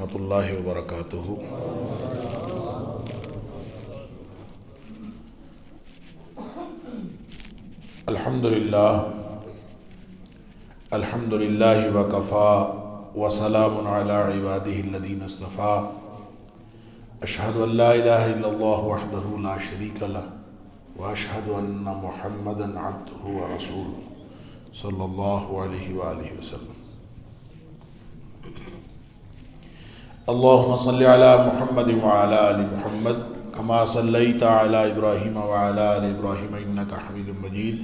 ورحمۃ اللہ وبرکاتہ۔ الحمد للہ وکفا وسلام علی عبادہ الذین اصطفیٰ۔ اشہد ان لا الہ الا اللہ وحدہ لا شریک لہ واشہد ان محمدا عبدہ ورسولہ صلی اللہ علیہ وآلہ وسلم۔ اللہم صلی علی محمد وعلی آل محمد کما صلیت علی ابراہیم وعلی آل ابراہیم انک حمید مجید۔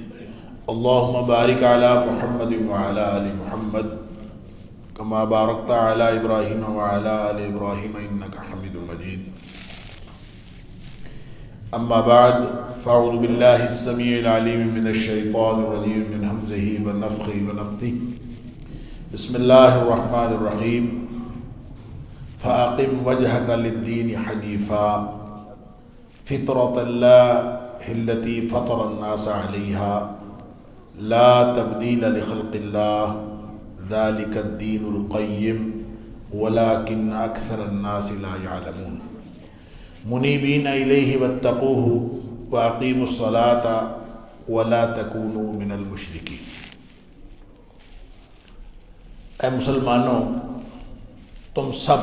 اللہم بارک علی محمد وعلی آل محمد کما بارکت علی ابراہیم وعلی آل ابراہیم انک حمید مجید۔ اما بعد فاعوذ باللہ السمیع العلیم من الشیطان الرجیم من ہمزہ ونفخہ ونفثہ۔ بسم اللہ الرحمن الرحیم۔ فاقم وجہک للدین حنیفا فطرۃ اللہ التی فطر الناس علیہا لا تبدیل لخلق اللہ ذلک الدین القیم ولکن اکثر الناس لا یعلمون۔ منیبین الیہ واتقوہ واقیموا الصلاۃ ولا تکونوا من المشرکین۔ اے مسلمانوں، تم سب،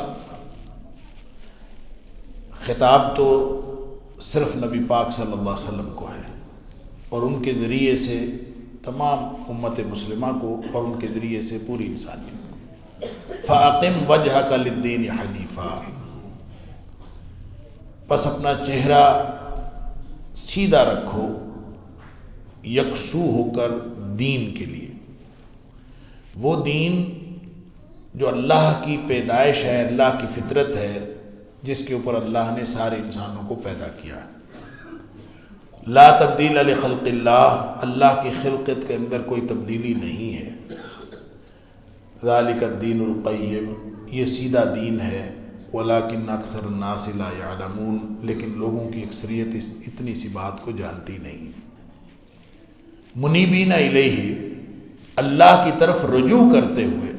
خطاب تو صرف نبی پاک صلی اللہ علیہ وسلم کو ہے اور ان کے ذریعے سے تمام امت مسلمہ کو اور ان کے ذریعے سے پوری انسانیت کو۔ فَأَقِمْ وَجْهَكَ لِلدِّينِ حَنِيفًا، پس اپنا چہرہ سیدھا رکھو یکسو ہو کر دین کے لیے، وہ دین جو اللہ کی پیدائش ہے، اللہ کی فطرت ہے، جس کے اوپر اللہ نے سارے انسانوں کو پیدا کیا ہے۔ لا تبدیل لخلق اللہ، اللہ کی خلقت کے اندر کوئی تبدیلی نہیں ہے۔ ذالک الدین القیم، یہ سیدھا دین ہے۔ ولیکن اکثر الناس لا یعلمون، لیکن لوگوں کی اکثریت اتنی سی بات کو جانتی نہیں۔ منیبین الیہ، اللہ کی طرف رجوع کرتے ہوئے،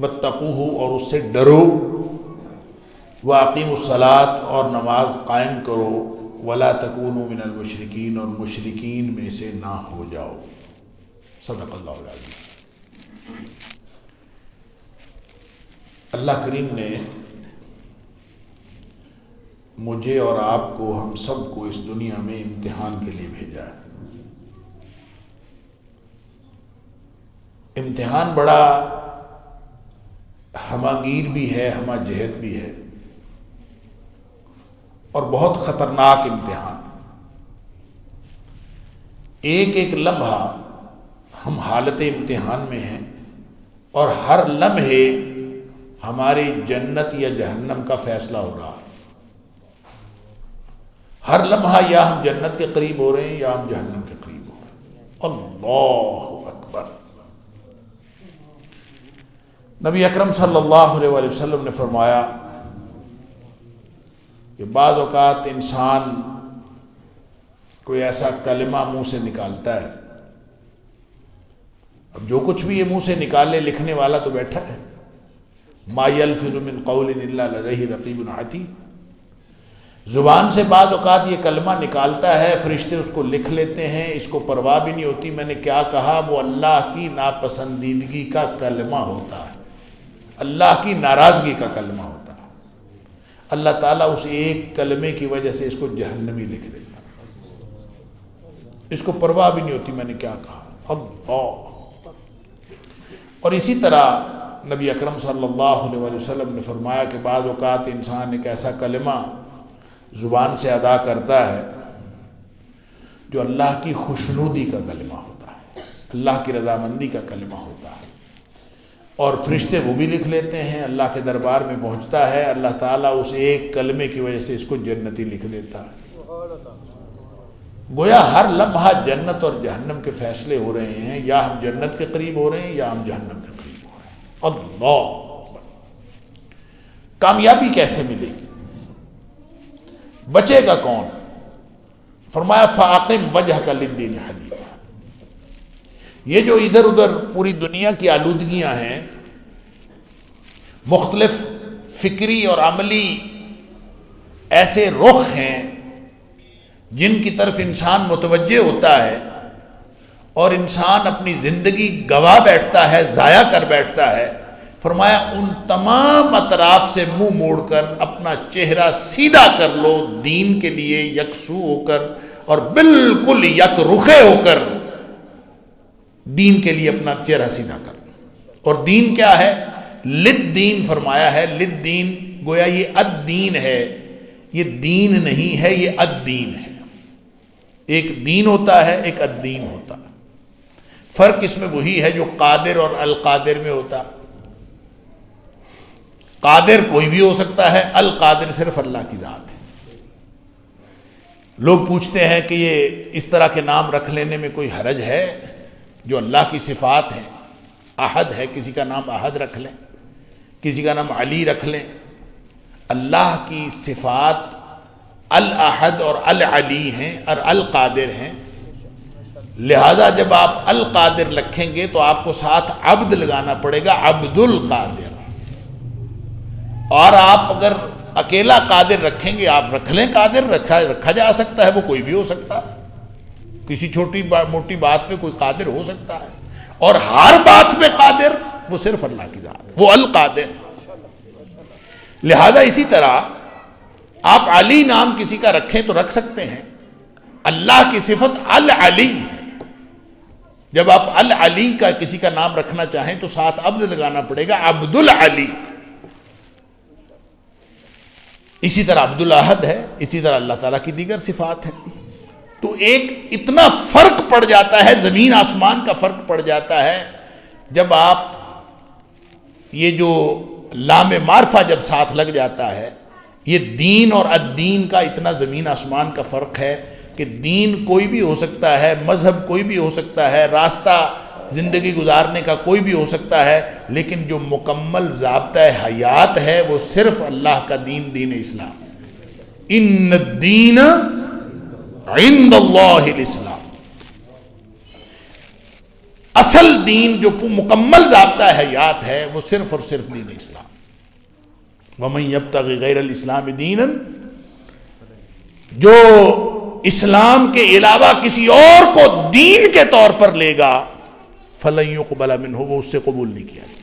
واتقوہ، اور اس سے ڈرو، واقیموا الصلاۃ، اور نماز قائم کرو، ولا تکونوا من المشرکین، اور مشرکین میں سے نہ ہو جاؤ۔ صدق اللہ العظیم۔ اللہ کریم نے مجھے اور آپ کو، ہم سب کو اس دنیا میں امتحان کے لیے بھیجا ہے۔ امتحان بڑا ہماگیر بھی ہے، ہمہ جہت بھی ہے، اور بہت خطرناک امتحان۔ ایک ایک لمحہ ہم حالت امتحان میں ہیں، اور ہر لمحے ہماری جنت یا جہنم کا فیصلہ ہو رہا ہے۔ ہر لمحہ یا ہم جنت کے قریب ہو رہے ہیں یا ہم جہنم کے قریب ہو رہے ہیں۔ اللہ اکبر۔ نبی اکرم صلی اللہ علیہ وآلہ وسلم نے فرمایا کہ بعض اوقات انسان کوئی ایسا کلمہ منہ سے نکالتا ہے، اب جو کچھ بھی یہ منہ سے نکالے، لکھنے والا تو بیٹھا ہے، ما یلفظ من قول الا لدیہ رقیب عتید، زبان سے بعض اوقات یہ کلمہ نکالتا ہے، فرشتے اس کو لکھ لیتے ہیں، اس کو پرواہ بھی نہیں ہوتی میں نے کیا کہا، وہ اللہ کی ناپسندیدگی کا کلمہ ہوتا ہے، اللہ کی ناراضگی کا کلمہ ہوتا ہے۔ اللہ تعالیٰ اس ایک کلمے کی وجہ سے اس کو جہنمی لکھ دیتا، اس کو پرواہ بھی نہیں ہوتی میں نے کیا کہا۔ اللہ۔ اور اسی طرح نبی اکرم صلی اللہ علیہ وسلم نے فرمایا کہ بعض اوقات انسان ایک ایسا کلمہ زبان سے ادا کرتا ہے جو اللہ کی خوشنودی کا کلمہ ہوتا ہے، اللہ کی رضامندی کا کلمہ ہوتا ہے، اور فرشتے وہ بھی لکھ لیتے ہیں، اللہ کے دربار میں پہنچتا ہے، اللہ تعالیٰ اس ایک کلمے کی وجہ سے اس کو جنتی لکھ دیتا ہے۔ گویا ہر لمحہ جنت اور جہنم کے فیصلے ہو رہے ہیں، یا ہم جنت کے قریب ہو رہے ہیں یا ہم جہنم کے قریب ہو رہے ہیں۔ اللہ۔ کامیابی کیسے ملے گی؟ بچے گا کون؟ فرمایا فَأَقِمْ وَجْهَكَ لِلدِّينِ حَنِيفًا۔ یہ جو ادھر ادھر پوری دنیا کی آلودگیاں ہیں، مختلف فکری اور عملی ایسے رخ ہیں جن کی طرف انسان متوجہ ہوتا ہے اور انسان اپنی زندگی گوا بیٹھتا ہے، ضائع کر بیٹھتا ہے۔ فرمایا ان تمام اطراف سے منہ موڑ کر اپنا چہرہ سیدھا کر لو دین کے لیے یکسو ہو کر اور بالکل یک رخے ہو کر دین کے لیے اپنا چہرہ سیدھا کر لو۔ اور دین کیا ہے؟ لد دین فرمایا ہے، لد دین گویا یہ الدین ہے، یہ دین نہیں ہے، یہ الدین ہے۔ ایک دین ہوتا ہے، ایک الدین ہوتا ہے۔ فرق اس میں وہی ہے جو قادر اور القادر میں ہوتا۔ قادر کوئی بھی ہو سکتا ہے، القادر صرف اللہ کی ذات ہے۔ لوگ پوچھتے ہیں کہ یہ اس طرح کے نام رکھ لینے میں کوئی حرج ہے جو اللہ کی صفات ہیں؟ احد ہے، کسی کا نام احد رکھ لیں، کسی کا نام علی رکھ لیں۔ اللہ کی صفات الاحد اور العلی ہیں اور القادر ہیں، لہذا جب آپ القادر رکھیں گے تو آپ کو ساتھ عبد لگانا پڑے گا، عبد القادر۔ اور آپ اگر اکیلا قادر رکھیں گے، آپ رکھ لیں قادر، رکھا جا سکتا ہے، وہ کوئی بھی ہو سکتا ہے، کسی چھوٹی موٹی بات پہ کوئی قادر ہو سکتا ہے، اور ہر بات پہ قادر وہ صرف اللہ کی ذات ہے، وہ القادر۔ لہذا اسی طرح آپ علی نام کسی کا رکھیں تو رکھ سکتے ہیں، اللہ کی صفت العلی ہے۔ جب آپ العلی کا کسی کا نام رکھنا چاہیں تو ساتھ عبد لگانا پڑے گا، عبد العلی۔ اسی طرح عبد الاحد ہے، اسی طرح اللہ تعالیٰ کی دیگر صفات ہیں۔ تو ایک اتنا فرق پڑ جاتا ہے، زمین آسمان کا فرق پڑ جاتا ہے جب آپ یہ جو لام معرفہ جب ساتھ لگ جاتا ہے، یہ دین اور الدین کا اتنا زمین آسمان کا فرق ہے کہ دین کوئی بھی ہو سکتا ہے، مذہب کوئی بھی ہو سکتا ہے، راستہ زندگی گزارنے کا کوئی بھی ہو سکتا ہے، لیکن جو مکمل ضابطہ حیات ہے وہ صرف اللہ کا دین، دین اسلام۔ ان الدین عند اللہ الاسلام۔ اصل دین جو مکمل ضابطہ حیات ہے وہ صرف اور صرف دین اسلام۔ وَمَن يَبْتَغِ غَيْرَ الْإِسْلَامِ دِينًا، جو اسلام کے علاوہ کسی اور کو دین کے طور پر لے گا فَلَن يُقْبَلَ مِنْهُ، وہ اس سے قبول نہیں کیا جائے۔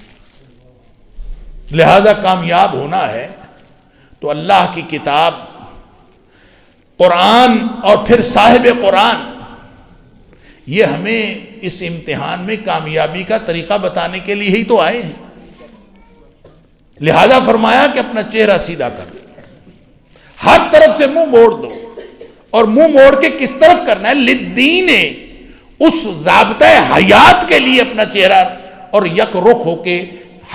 لہذا کامیاب ہونا ہے تو اللہ کی کتاب قرآن اور پھر صاحب قرآن یہ ہمیں اس امتحان میں کامیابی کا طریقہ بتانے کے لیے ہی تو آئے ہیں۔ لہذا فرمایا کہ اپنا چہرہ سیدھا کر لو، ہر طرف سے منہ موڑ دو، اور منہ موڑ کے کس طرف کرنا ہے؟ للدین، اس ضابطۂ حیات کے لیے اپنا چہرہ، اور یک رخ ہو کے،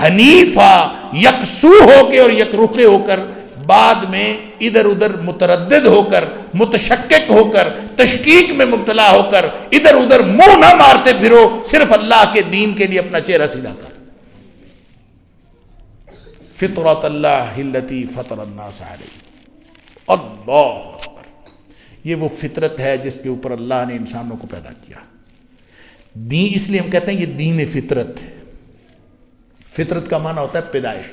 حنیفہ، یکسو ہو کے اور یک رخے ہو کر، بعد میں ادھر ادھر متردد ہو کر، متشکک ہو کر، تشکیک میں مبتلا ہو کر ادھر ادھر منہ نہ مارتے پھرو، صرف اللہ کے دین کے لیے اپنا چہرہ سیدھا کر۔ فطرۃ اللہ التی فطر الناس علیہ، اللہ اکبر، یہ وہ فطرت ہے جس کے اوپر اللہ نے انسانوں کو پیدا کیا۔ دین، اس لیے ہم کہتے ہیں یہ دین فطرت ہے۔ فطرت کا معنی ہوتا ہے پیدائش،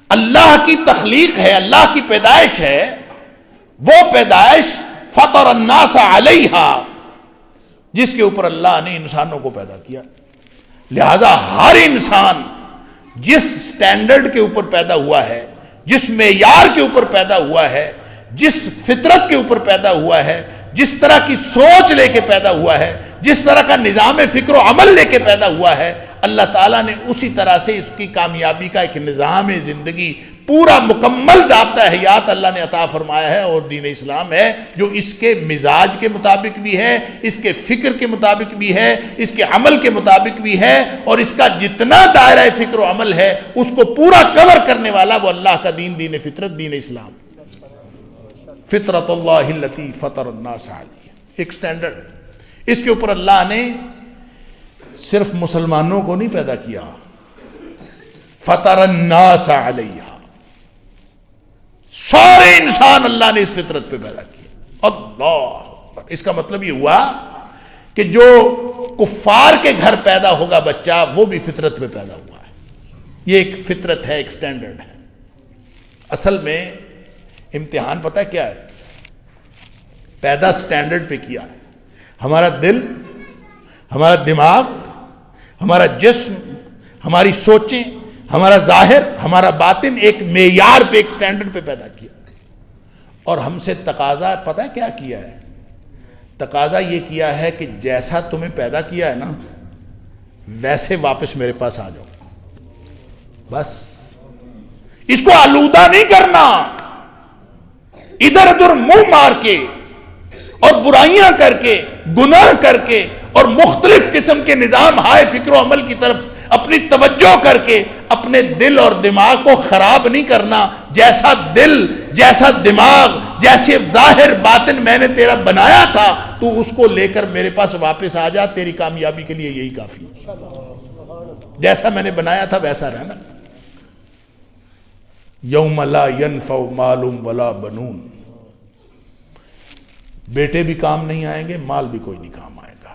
اللہ کی تخلیق ہے، اللہ کی پیدائش ہے، وہ پیدائش فطر الناس علیہا جس کے اوپر اللہ نے انسانوں کو پیدا کیا۔ لہذا ہر انسان جس سٹینڈرڈ کے اوپر پیدا ہوا ہے، جس معیار کے اوپر پیدا ہوا ہے، جس فطرت کے اوپر پیدا ہوا ہے، جس طرح کی سوچ لے کے پیدا ہوا ہے، جس طرح کا نظام فکر و عمل لے کے پیدا ہوا ہے، اللہ تعالیٰ نے اسی طرح سے اس کی کامیابی کا ایک نظام زندگی، پورا مکمل ضابطہ حیات اللہ نے عطا فرمایا ہے، اور دین اسلام ہے جو اس کے مزاج کے مطابق بھی ہے، اس کے فکر کے مطابق بھی ہے، اس کے عمل کے مطابق بھی ہے، اور اس کا جتنا دائرہ فکر و عمل ہے اس کو پورا کور کرنے والا وہ اللہ کا دین، دین فطرت، دین اسلام۔ فطرت اللہ التی فطر الناس علیہ، ایک سٹینڈرڈ، اس کے اوپر اللہ نے صرف مسلمانوں کو نہیں پیدا کیا، فطر الناس علیہ، سارے انسان اللہ نے اس فطرت پہ پیدا کیا۔ اللہ، اس کا مطلب یہ ہوا کہ جو کفار کے گھر پیدا ہوگا بچہ وہ بھی فطرت پہ پیدا ہوا ہے، یہ ایک فطرت ہے، ایک سٹینڈرڈ ہے۔ اصل میں امتحان پتہ کیا ہے؟ پیدا سٹینڈرڈ پہ کیا ہے. ہمارا دل، ہمارا دماغ، ہمارا جسم، ہماری سوچیں، ہمارا ظاہر، ہمارا باطن ایک معیار پہ، ایک سٹینڈرڈ پہ پیدا کیا. اور ہم سے تقاضا پتہ کیا کیا ہے؟ تقاضا یہ کیا ہے کہ جیسا تمہیں پیدا کیا ہے نا ویسے واپس میرے پاس آ جاؤ. بس اس کو آلودہ نہیں کرنا، ادھر ادھر منہ مار کے اور برائیاں کر کے، گناہ کر کے اور مختلف قسم کے نظام ہائے فکر و عمل کی طرف اپنی توجہ کر کے اپنے دل اور دماغ کو خراب نہیں کرنا. جیسا دل، جیسا دماغ، جیسے ظاہر باطن میں نے تیرا بنایا تھا تو اس کو لے کر میرے پاس واپس آ جا. تیری کامیابی کے لیے یہی کافی ہے. جیسا میں نے بنایا تھا ویسا رہنا. یوم لا ینفع مال ولا بنون، بیٹے بھی کام نہیں آئیں گے، مال بھی کوئی نہیں کام آئے گا.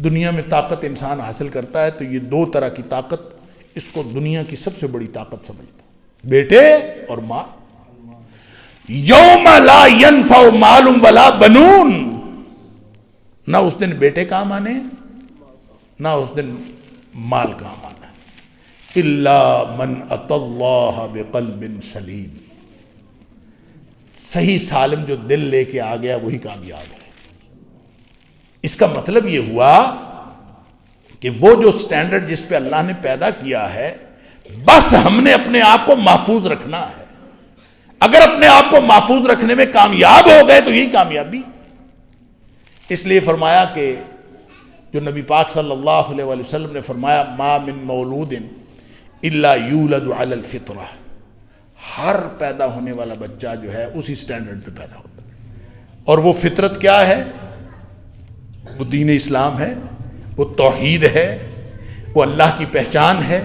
دنیا میں طاقت انسان حاصل کرتا ہے تو یہ دو طرح کی طاقت اس کو دنیا کی سب سے بڑی طاقت سمجھتا ہے، بیٹے اور مال. یوم لا ینفع مال ولا بنون، نہ اس دن بیٹے کام آنے نہ اس دن مال کام آنا. الا من اتی اللہ بقلب سلیم، صحیح سالم جو دل لے کے آ گیا وہی کامیاب ہے. اس کا مطلب یہ ہوا کہ وہ جو سٹینڈرڈ جس پہ اللہ نے پیدا کیا ہے بس ہم نے اپنے آپ کو محفوظ رکھنا ہے. اگر اپنے آپ کو محفوظ رکھنے میں کامیاب ہو گئے تو یہی کامیابی. اس لیے فرمایا کہ جو نبی پاک صلی اللہ علیہ وآلہ وسلم نے فرمایا ما من مولود الا یولد علی الفطرہ، ہر پیدا ہونے والا بچہ جو ہے اسی سٹینڈرڈ پہ پیدا ہوتا ہے. اور وہ فطرت کیا ہے؟ وہ دین اسلام ہے، وہ توحید ہے، وہ اللہ کی پہچان ہے،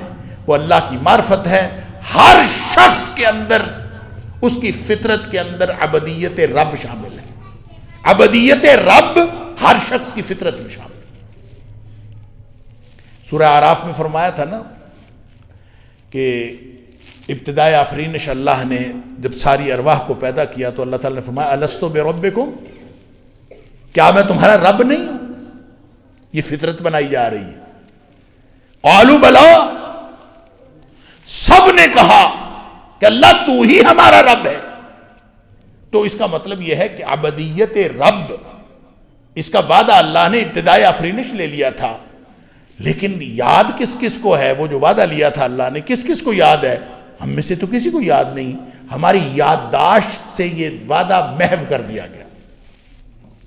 وہ اللہ کی معرفت ہے. ہر شخص کے اندر، اس کی فطرت کے اندر عبدیت رب شامل ہے. عبدیت رب ہر شخص کی فطرت میں شامل ہے. سورہ اعراف میں فرمایا تھا نا کہ ابتدائے آفرینش اللہ نے جب ساری ارواح کو پیدا کیا تو اللہ تعالیٰ نے فرمایا الستو بربکم، کیا میں تمہارا رب نہیں ہوں؟ یہ فطرت بنائی جا رہی ہے. قالوا بلا، سب نے کہا کہ اللہ تو ہی ہمارا رب ہے. تو اس کا مطلب یہ ہے کہ عبدیت رب، اس کا وعدہ اللہ نے ابتدائے آفرینش لے لیا تھا، لیکن یاد کس کس کو ہے؟ وہ جو وعدہ لیا تھا اللہ نے کس کس کو یاد ہے؟ ہم میں سے تو کسی کو یاد نہیں. ہماری یادداشت سے یہ وعدہ محو کر دیا گیا.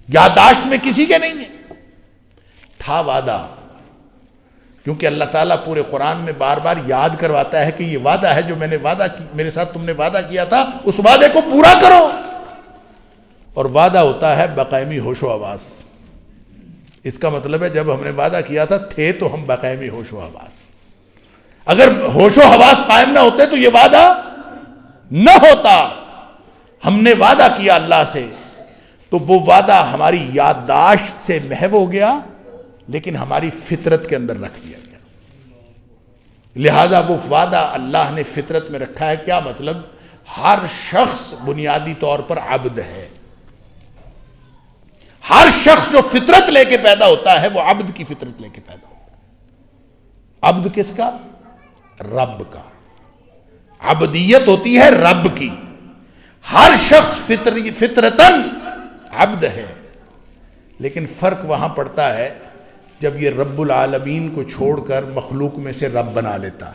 یادداشت میں کسی کے نہیں ہے. تھا وعدہ، کیونکہ اللہ تعالیٰ پورے قرآن میں بار بار یاد کرواتا ہے کہ یہ وعدہ ہے جو میں نے وعدہ کی، میرے ساتھ تم نے وعدہ کیا تھا، اس وعدے کو پورا کرو. اور وعدہ ہوتا ہے بقائمی ہوش و حواس. اس کا مطلب ہے جب ہم نے وعدہ کیا تھا تھے تو ہم بقائمی ہوش و حواس. اگر ہوش و حواس قائم نہ ہوتے تو یہ وعدہ نہ ہوتا. ہم نے وعدہ کیا اللہ سے تو وہ وعدہ ہماری یادداشت سے محو ہو گیا، لیکن ہماری فطرت کے اندر رکھ دیا گیا. لہذا وہ وعدہ اللہ نے فطرت میں رکھا ہے. کیا مطلب؟ ہر شخص بنیادی طور پر عبد ہے. ہر شخص جو فطرت لے کے پیدا ہوتا ہے وہ عبد کی فطرت لے کے پیدا ہوتا ہے. عبد کس کا؟ رب کا. عبدیت ہوتی ہے رب کی. ہر شخص فطرتاً عبد ہے، لیکن فرق وہاں پڑتا ہے جب یہ رب العالمین کو چھوڑ کر مخلوق میں سے رب بنا لیتا.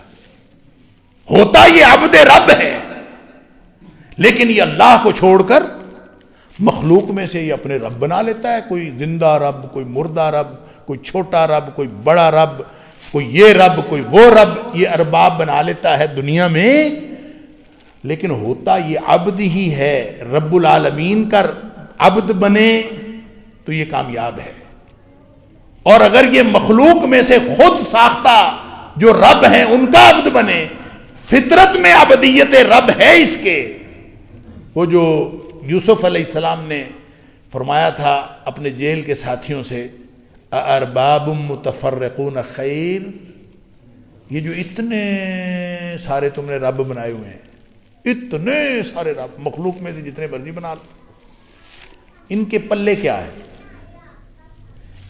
ہوتا یہ عبد رب ہے، لیکن یہ اللہ کو چھوڑ کر مخلوق میں سے یہ اپنے رب بنا لیتا ہے. کوئی زندہ رب، کوئی مردہ رب، کوئی چھوٹا رب، کوئی بڑا رب، کوئی یہ رب، کوئی وہ رب، یہ ارباب بنا لیتا ہے دنیا میں. لیکن ہوتا یہ عبد ہی ہے. رب العالمین کا عبد بنے تو یہ کامیاب ہے. اور اگر یہ مخلوق میں سے خود ساختہ جو رب ہیں ان کا عبد بنے، فطرت میں عبدیت رب ہے اس کے. وہ جو یوسف علیہ السلام نے فرمایا تھا اپنے جیل کے ساتھیوں سے ارباب متفرقون خیر، یہ جو اتنے سارے تم نے رب بنائے ہوئے ہیں اتنے سارے رب، مخلوق میں سے جتنے مرضی بنا لو، ان کے پلے کیا ہے؟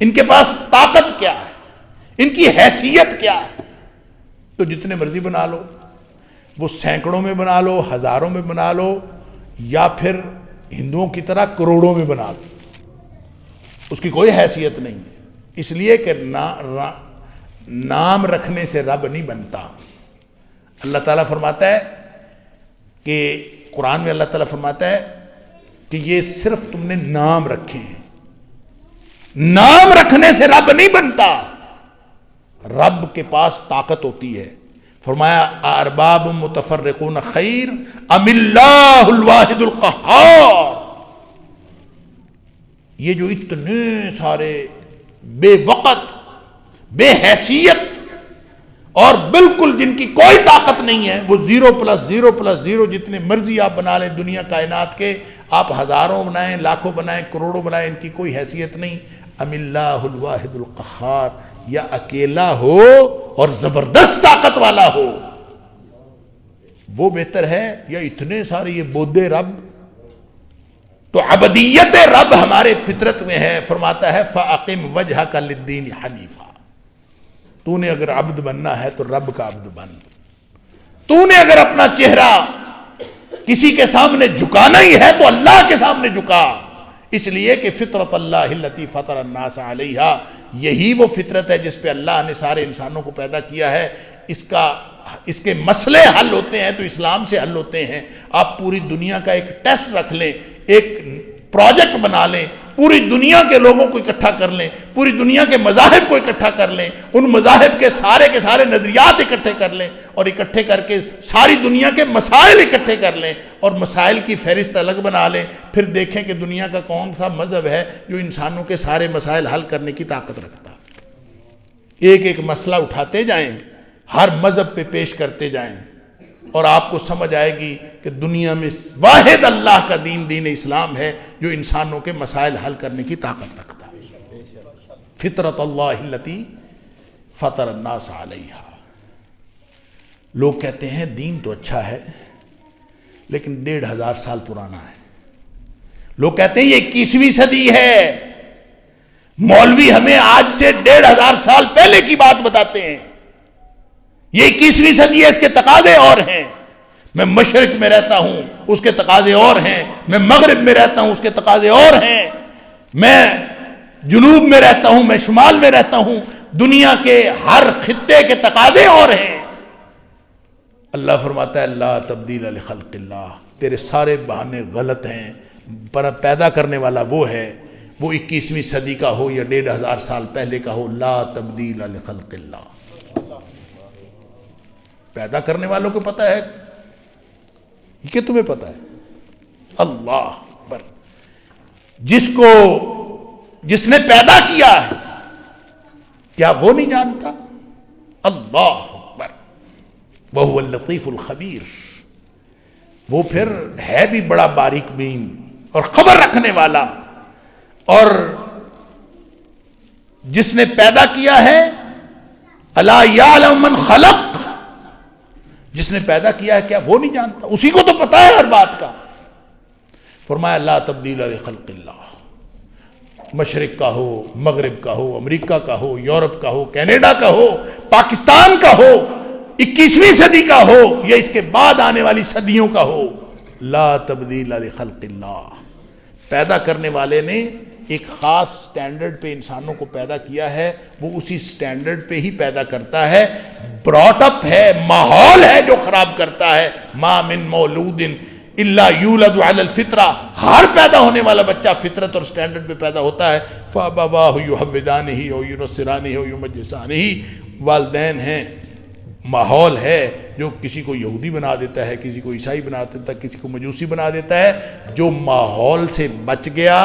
ان کے پاس طاقت کیا ہے؟ ان کی حیثیت کیا ہے؟ تو جتنے مرضی بنا لو، وہ سینکڑوں میں بنا لو، ہزاروں میں بنا لو، یا پھر ہندوؤں کی طرح کروڑوں میں بنا لو، اس کی کوئی حیثیت نہیں ہے، اس لیے کہ نام رکھنے سے رب نہیں بنتا۔ اللہ تعالیٰ فرماتا ہے کہ قرآن میں اللہ تعالیٰ فرماتا ہے کہ یہ صرف تم نے نام رکھے ہیں، نام رکھنے سے رب نہیں بنتا، رب کے پاس طاقت ہوتی ہے۔ فرمایا ارباب متفرقون خیر ام اللہ الواحد القہار، یہ جو اتنے سارے بے وقت، بے حیثیت اور بالکل جن کی کوئی طاقت نہیں ہے، وہ 0+0+0 جتنے مرضی آپ بنا لیں دنیا کائنات کے، آپ ہزاروں بنائیں، لاکھوں بنائیں، کروڑوں بنائیں، ان کی کوئی حیثیت نہیں۔ ام اللہ الواحد القہار، یا اکیلا ہو اور زبردست طاقت والا ہو وہ بہتر ہے، یا اتنے سارے یہ بودے رب؟ تو عبدیت رب ہمارے فطرت میں ہے۔ فرماتا ہے فَأَقِمْ وَجْهَكَ لِلدِّينِ حَنِيفًا، تو نے اگر عبد بننا ہے تو رب کا عبد بن، تو نے اگر اپنا چہرہ کسی کے سامنے جھکانا ہی ہے تو اللہ کے سامنے جھکا، اس لیے کہ فطرت اللہ التی فطر الناس علیہا، یہی وہ فطرت ہے جس پہ اللہ نے سارے انسانوں کو پیدا کیا ہے۔ اس کے مسئلے حل ہوتے ہیں تو اسلام سے حل ہوتے ہیں۔ آپ پوری دنیا کا ایک ٹیسٹ رکھ لیں، ایک پروجیکٹ بنا لیں، پوری دنیا کے لوگوں کو اکٹھا کر لیں، پوری دنیا کے مذاہب کو اکٹھا کر لیں، ان مذاہب کے سارے نظریات اکٹھے کر لیں، اور اکٹھے کر کے ساری دنیا کے مسائل اکٹھے کر لیں، اور مسائل کی فہرست الگ بنا لیں، پھر دیکھیں کہ دنیا کا کون سا مذہب ہے جو انسانوں کے سارے مسائل حل کرنے کی طاقت رکھتا۔ ایک ایک مسئلہ اٹھاتے جائیں، ہر مذہب پہ پیش کرتے جائیں، اور آپ کو سمجھ آئے گی کہ دنیا میں واحد اللہ کا دین اسلام ہے جو انسانوں کے مسائل حل کرنے کی طاقت رکھتا ہے۔ فطرت اللہ التی فطر الناس علیہا۔ لوگ کہتے ہیں دین تو اچھا ہے لیکن 1500 سال پرانا ہے۔ لوگ کہتے ہیں یہ 21ویں صدی ہے، مولوی ہمیں آج سے 1500 سال پہلے کی بات بتاتے ہیں، یہ 21ویں صدی ہے، اس کے تقاضے اور ہیں۔ میں مشرق میں رہتا ہوں، اس کے تقاضے اور ہیں، میں مغرب میں رہتا ہوں، اس کے تقاضے اور ہیں، میں جنوب میں رہتا ہوں، میں شمال میں رہتا ہوں، دنیا کے ہر خطے کے تقاضے اور ہیں۔ اللہ فرماتا ہے لا تبدیل لخلق اللہ، تیرے سارے بہانے غلط ہیں، پر پیدا کرنے والا وہ ہے، وہ 21ویں صدی کا ہو یا 1500 سال پہلے کا ہو، لا تبدیل لخلق اللہ۔ پیدا کرنے والوں کو پتہ ہے کہ تمہیں پتہ ہے؟ اللہ اکبر، جس نے پیدا کیا ہے کیا وہ نہیں جانتا؟ اللہ اکبر، وہو اللطیف الخبیر، وہ پھر ہے بھی بڑا باریک بین اور خبر رکھنے والا۔ اور جس نے پیدا کیا ہے الا یعلم من خلق، جس نے پیدا کیا ہے کیا وہ نہیں جانتا؟ اسی کو تو پتا ہے ہر بات کا۔ فرمایا لا تبدیل لخلق اللہ، مشرق کا ہو، مغرب کا ہو، امریکہ کا ہو، یورپ کا ہو، کینیڈا کا ہو، پاکستان کا ہو، 21ویں صدی کا ہو یا اس کے بعد آنے والی صدیوں کا ہو، لا تبدیل لخلق اللہ۔ پیدا کرنے والے نے ایک خاص سٹینڈرڈ پہ انسانوں کو پیدا کیا ہے، وہ اسی سٹینڈرڈ پہ ہی پیدا کرتا ہے۔ براٹ اپ ہے، ماحول ہے جو خراب کرتا ہے۔ ما من مولود الا یولد علی الفطرہ، ہر پیدا ہونے والا بچہ فطرت اور سٹینڈرڈ پہ پیدا ہوتا ہے۔ فابواہ یحودانہ او ینصرانہ او یمجسانہ، والدین ہیں، ماحول ہے جو کسی کو یہودی بنا دیتا ہے، کسی کو عیسائی بنا دیتا ہے، کسی کو مجوسی بنا دیتا ہے۔ جو ماحول سے بچ گیا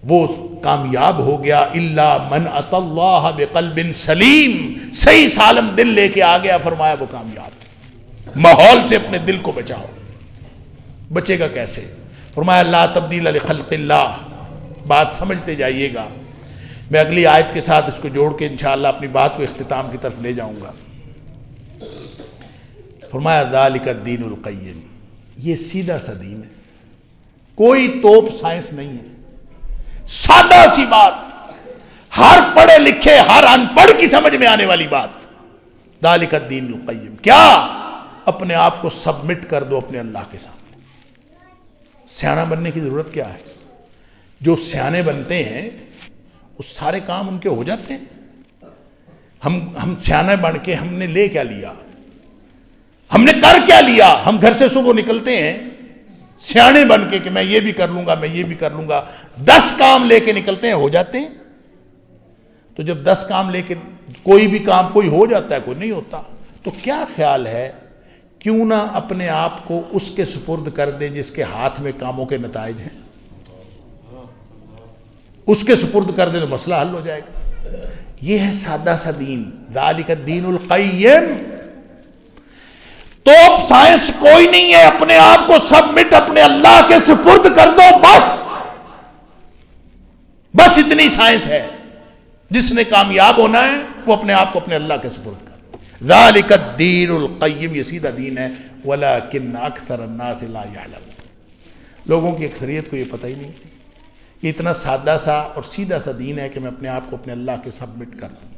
وہ کامیاب ہو گیا۔ الا من اتى اللہ بقلب سلیم، صحیح سالم دل لے کے آ گیا، فرمایا وہ کامیاب۔ ماحول سے اپنے دل کو بچاؤ، بچے گا کیسے؟ فرمایا لا تبدیل لخلق اللہ۔ بات سمجھتے جائیے گا، میں اگلی آیت کے ساتھ اس کو جوڑ کے انشاءاللہ اپنی بات کو اختتام کی طرف لے جاؤں گا۔ فرمایا ذالک الدین القیم، یہ سیدھا سا دین ہے، کوئی توپ سائنس نہیں ہے، سادہ سی بات، ہر پڑھے لکھے ہر ان پڑھ کی سمجھ میں آنے والی بات. ذالک الدین القیم، کیا؟ اپنے آپ کو سبمٹ کر دو اپنے اللہ کے سامنے. سیاںا بننے کی ضرورت کیا ہے؟ جو سیانے بنتے ہیں وہ سارے کام ان کے ہو جاتے ہیں. ہم سیانے بن کے ہم نے لے کیا لیا؟ ہم نے کر کیا لیا؟ ہم گھر سے صبح نکلتے ہیں سیانے بن کے کہ میں یہ بھی کر لوں گا، میں یہ بھی کر لوں گا. 10 کام لے کے نکلتے ہیں، ہو جاتے ہیں. تو جب 10 کام لے کے کوئی بھی کام کوئی ہو جاتا ہے، کوئی نہیں ہوتا، تو کیا خیال ہے کیوں نہ اپنے آپ کو اس کے سپرد کر دیں جس کے ہاتھ میں کاموں کے نتائج ہیں؟ اس کے سپرد کر دیں تو مسئلہ حل ہو جائے گا. یہ ہے سادہ سا دین. ذالک الدین القیم. تو سائنس کوئی نہیں ہے، اپنے آپ کو سبمٹ اپنے اللہ کے سپرد کر دو، بس اتنی سائنس ہے. جس نے کامیاب ہونا ہے وہ اپنے آپ کو اپنے اللہ کے سپرد کر. ذالک الدین القیم، یہ سیدھا دین ہے. ولکن اکثر الناس لا یعلمون، لوگوں کی اکثریت کو یہ پتہ ہی نہیں ہے. یہ اتنا سادہ سا اور سیدھا سا دین ہے کہ میں اپنے آپ کو اپنے اللہ کے سبمٹ کر دوں.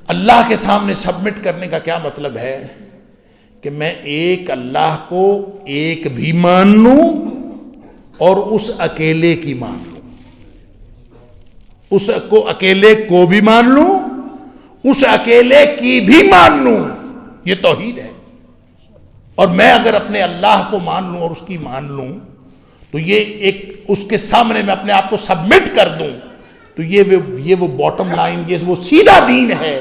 اللہ کے سامنے سبمٹ کرنے کا کیا مطلب ہے؟ کہ میں ایک اللہ کو ایک بھی مان لوں اور اس اکیلے کی مان لوں، اس کو اکیلے کو بھی مان لوں، اس اکیلے کی بھی مان لوں. یہ توحید ہے. اور میں اگر اپنے اللہ کو مان لوں اور اس کی مان لوں تو یہ ایک اس کے سامنے میں اپنے آپ کو سبمٹ کر دوں تو یہ وہ باٹم لائن، یہ وہ سیدھا دین ہے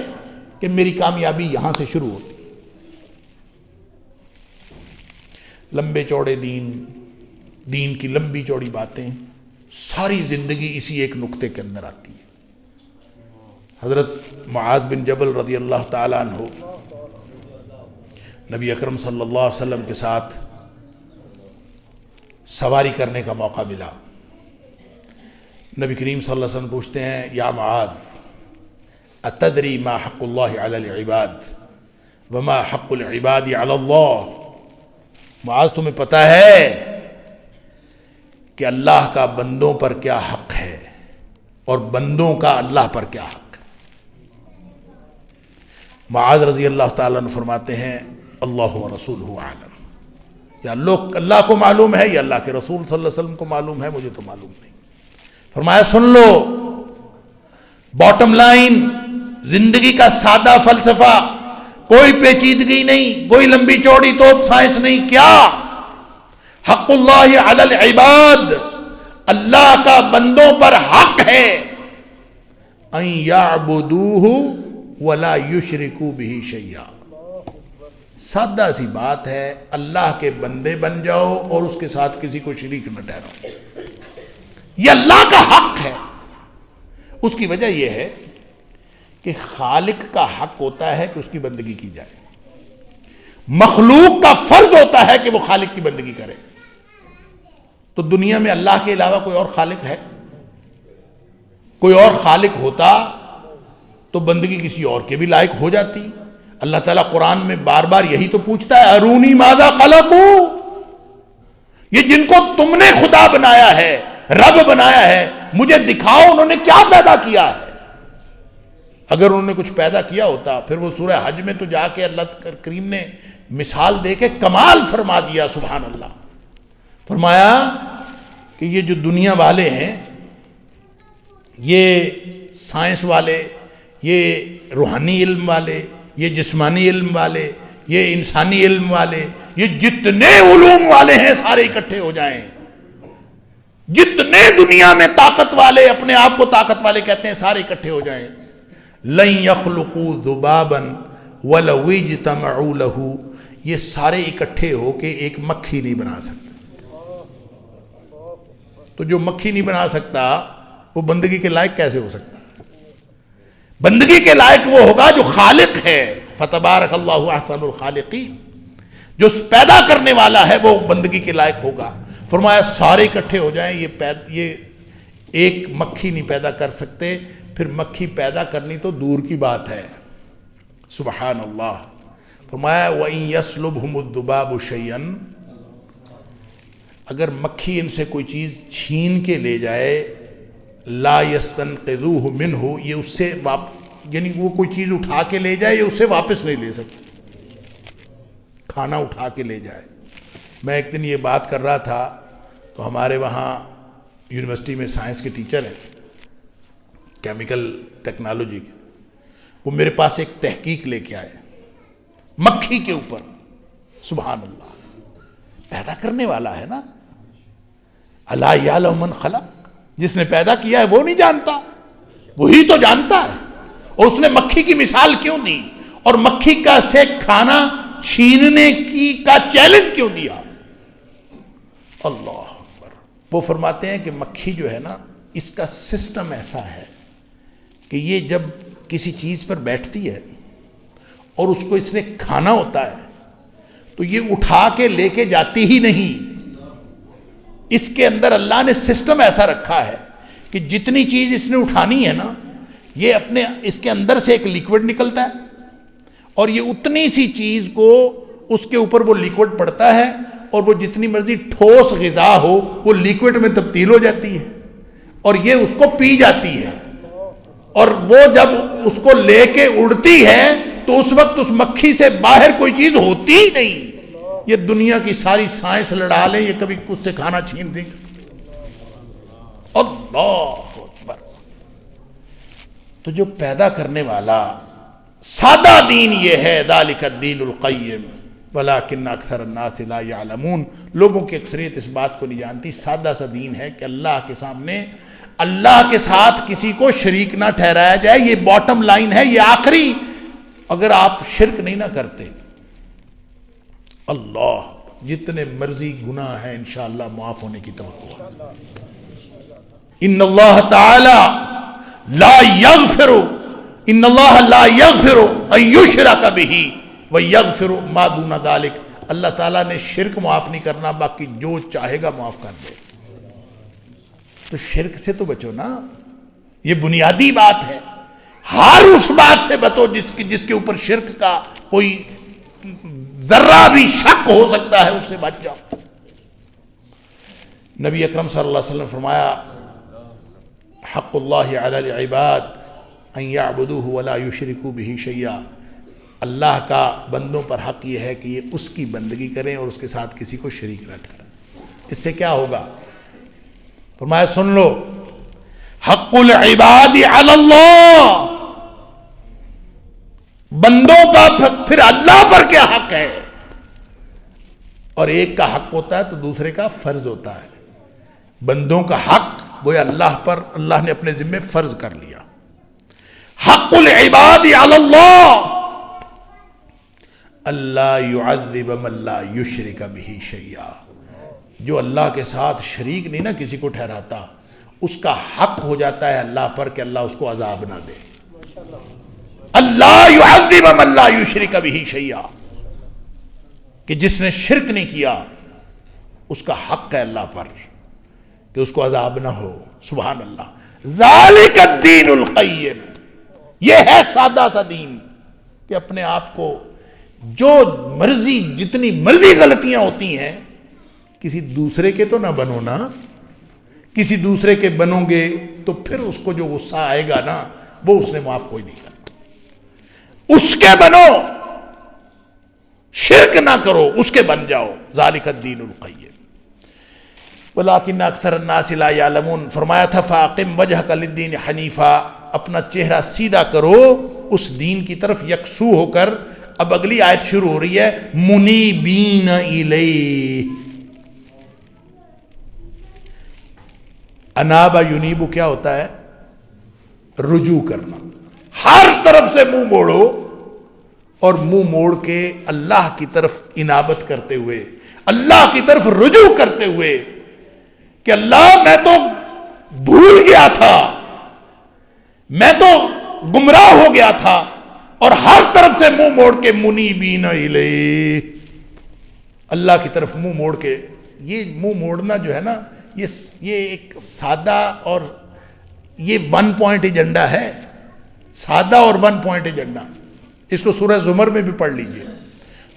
کہ میری کامیابی یہاں سے شروع ہوتی. لمبے چوڑے دین کی لمبی چوڑی باتیں، ساری زندگی اسی ایک نقطے کے اندر آتی ہے. حضرت معاذ بن جبل رضی اللہ تعالیٰ عنہ نبی اکرم صلی اللہ علیہ وسلم کے ساتھ سواری کرنے کا موقع ملا. نبی کریم صلی اللہ علیہ وسلم پوچھتے ہیں، یا معاذ اتدری ما حق اللہ علی العباد وما حق العباد علی اللہ؟ معاذ تمہیں پتہ ہے کہ اللہ کا بندوں پر کیا حق ہے اور بندوں کا اللہ پر کیا حق ہے؟ معاذ رضی اللہ تعالیٰ عنہ فرماتے ہیں، اللہ و رسولہ عالم، یا اللہ کو معلوم ہے یا اللہ کے رسول صلی اللہ علیہ وسلم کو معلوم ہے، مجھے تو معلوم نہیں. فرمایا سن لو، باٹم لائن، زندگی کا سادہ فلسفہ، کوئی پیچیدگی نہیں، کوئی لمبی چوڑی توپ سائنس نہیں. کیا؟ حق اللہ علی العباد، اللہ کا بندوں پر حق ہے، ان یعبدوہ ولا یشرکوا بہ شیئا. سادہ سی بات ہے، اللہ کے بندے بن جاؤ اور اس کے ساتھ کسی کو شریک نہ ٹھہراؤ. یہ اللہ کا حق ہے. اس کی وجہ یہ ہے کہ خالق کا حق ہوتا ہے کہ اس کی بندگی کی جائے، مخلوق کا فرض ہوتا ہے کہ وہ خالق کی بندگی کرے. تو دنیا میں اللہ کے علاوہ کوئی اور خالق ہے؟ کوئی اور خالق ہوتا تو بندگی کسی اور کے بھی لائق ہو جاتی. اللہ تعالیٰ قرآن میں بار بار یہی تو پوچھتا ہے، ارونی ماذا خلقوا، یہ جن کو تم نے خدا بنایا ہے، رب بنایا ہے، مجھے دکھاؤ انہوں نے کیا پیدا کیا ہے. اگر انہوں نے کچھ پیدا کیا ہوتا پھر وہ سورہ حج میں تو جا کے اللہ کریم نے مثال دے کے کمال فرما دیا. سبحان اللہ. فرمایا کہ یہ جو دنیا والے ہیں، یہ سائنس والے، یہ روحانی علم والے، یہ جسمانی علم والے، یہ انسانی علم والے، یہ جتنے علوم والے ہیں سارے اکٹھے ہو جائیں، جتنے دنیا میں طاقت والے اپنے آپ کو طاقت والے کہتے ہیں سارے اکٹھے ہو جائیں، لن يخلقوا ذبابا ولو اجتمعوا له، یہ سارے اکٹھے ہو کے ایک مکھی نہیں بنا سکتے. تو جو مکھی نہیں بنا سکتا وہ بندگی کے لائق کیسے ہو سکتا؟ بندگی کے لائق وہ ہوگا جو خالق ہے. فتبارک اللہ احسن الخالقین، جو پیدا کرنے والا ہے وہ بندگی کے لائق ہوگا. فرمایا سارے اکٹھے ہو جائیں، یہ ایک مکھی نہیں پیدا کر سکتے، پھر مکھی پیدا کرنی تو دور کی بات ہے. سبحان اللہ. فرمایا وَإِن يَسْلُبْهُمُ الذُّبَابُ شَيْئًا، اگر مکھی ان سے کوئی چیز چھین کے لے جائے، لا يَسْتَنْقِذُوهُ مِنْهُ، یہ اس سے یعنی وہ کوئی چیز اٹھا کے لے جائے، یہ اس سے واپس نہیں لے سکتے، کھانا اٹھا کے لے جائے۔ میں ایک دن یہ بات کر رہا تھا تو ہمارے وہاں یونیورسٹی میں سائنس کے ٹیچر ہیں، کیمیکل ٹیکنالوجی کے، وہ میرے پاس ایک تحقیق لے کے آئے مکھی کے اوپر۔ سبحان اللہ، پیدا کرنے والا ہے نا، الا یعلم من خلق، جس نے پیدا کیا ہے وہ نہیں جانتا، وہی تو جانتا ہے۔ اور اس نے مکھی کی مثال کیوں دی، اور مکھی کا سے کھانا چھیننے کا چیلنج کیوں دیا؟ اللہ اکبر۔ وہ فرماتے ہیں کہ مکھی جو ہے نا، اس کا سسٹم ایسا ہے کہ یہ جب کسی چیز پر بیٹھتی ہے اور اس کو اس نے کھانا ہوتا ہے تو یہ اٹھا کے لے کے جاتی ہی نہیں، اس کے اندر اللہ نے سسٹم ایسا رکھا ہے کہ جتنی چیز اس نے اٹھانی ہے نا، یہ اپنے اس کے اندر سے ایک لیکوڈ نکلتا ہے اور یہ اتنی سی چیز کو اس کے اوپر وہ لیکوڈ پڑتا ہے اور وہ جتنی مرضی ٹھوس غذا ہو وہ لیکوڈ میں تبدیل ہو جاتی ہے اور یہ اس کو پی جاتی ہے، اور وہ جب اس کو لے کے اڑتی ہے تو اس وقت اس مکھی سے باہر کوئی چیز ہوتی ہی نہیں۔ یہ دنیا کی ساری سائنس لڑا لیں، یہ کبھی کچھ سے کھانا چھین نہیں سکتی۔ اللہ اکبر۔ تو جو پیدا کرنے والا سادہ دین یہ ہے، ذالک الدین القیم ولکن اکثر الناس لا یعلمون، لوگوں کی اکثریت اس بات کو نہیں جانتی۔ سادہ سا دین ہے کہ اللہ کے سامنے اللہ کے ساتھ کسی کو شریک نہ ٹھہرایا جائے، یہ باٹم لائن ہے، یہ آخری۔ اگر آپ شرک نہیں نہ کرتے، اللہ جتنے مرضی گناہ ہیں انشاءاللہ معاف ہونے کی توقع ہے۔ ان اللہ تعالی لا یغفر، ان اللہ لا یغفر ان یشرک بہ ویغفر ما دون ذلک، اللہ تعالیٰ نے شرک معاف نہیں کرنا، باقی جو چاہے گا معاف کر دے۔ تو شرک سے تو بچو نا، یہ بنیادی بات ہے۔ ہر اس بات سے بچو جس کے اوپر شرک کا کوئی ذرہ بھی شک ہو سکتا ہے، اس سے بچ جاؤ۔ نبی اکرم صلی اللہ علیہ وسلم فرمایا حق اللہ علی العباد ان یعبدوہ ولا یشرکوا بہ شیئا، اللہ کا بندوں پر حق یہ ہے کہ یہ اس کی بندگی کریں اور اس کے ساتھ کسی کو شریک نہ ٹھہرائیں۔ اس سے کیا ہوگا؟ فرمایا سن لو، حق العباد علی اللہ، بندوں کا پھر اللہ پر کیا حق ہے؟ اور ایک کا حق ہوتا ہے تو دوسرے کا فرض ہوتا ہے۔ بندوں کا حق گویا اللہ پر اللہ نے اپنے ذمہ فرض کر لیا۔ حق العباد علی اللہ اللہ یعذب من لا یشرک بہ شیئا، جو اللہ کے ساتھ شریک نہیں نا کسی کو ٹھہراتا، اس کا حق ہو جاتا ہے اللہ پر کہ اللہ اس کو عذاب نہ دے۔ اللہ یعذب من لا یشرک بہ شیئا، کہ جس نے شرک نہیں کیا اس کا حق ہے اللہ پر کہ اس کو عذاب نہ ہو۔ سبحان اللہ۔ ذالک الدین القیم، یہ ہے سادہ سا دین کہ اپنے آپ کو جو مرضی جتنی مرضی غلطیاں ہوتی ہیں کسی دوسرے کے تو نہ بنو نا، کسی دوسرے کے بنو گے تو پھر اس کو جو غصہ آئے گا نا وہ اس نے معاف کوئی نہیں کرنا۔ اس کے بنو، شرک نہ کرو، اس کے بن جاؤ۔ ذالک الدین القیم ولکن اکثر الناس لا یعلمون۔ فرمایا تھا فاقم وجہک للدین حنیفا، اپنا چہرہ سیدھا کرو اس دین کی طرف یکسو ہو کر۔ اب اگلی آیت شروع ہو رہی ہے منیبین الیہ۔ انابا ینیبو کیا ہوتا ہے؟ رجوع کرنا۔ ہر طرف سے منہ موڑو اور منہ موڑ کے اللہ کی طرف انابت کرتے ہوئے، اللہ کی طرف رجوع کرتے ہوئے کہ اللہ میں تو بھول گیا تھا، میں تو گمراہ ہو گیا تھا، اور ہر طرف سے منہ موڑ کے منیبین الیہ، اللہ کی طرف منہ موڑ کے۔ یہ منہ موڑنا جو ہے نا یہ ایک سادہ اور یہ 1 پوائنٹ ایجنڈا ہے، سادہ اور 1 پوائنٹ ایجنڈا۔ اس کو سورہ زمر میں بھی پڑھ لیجئے۔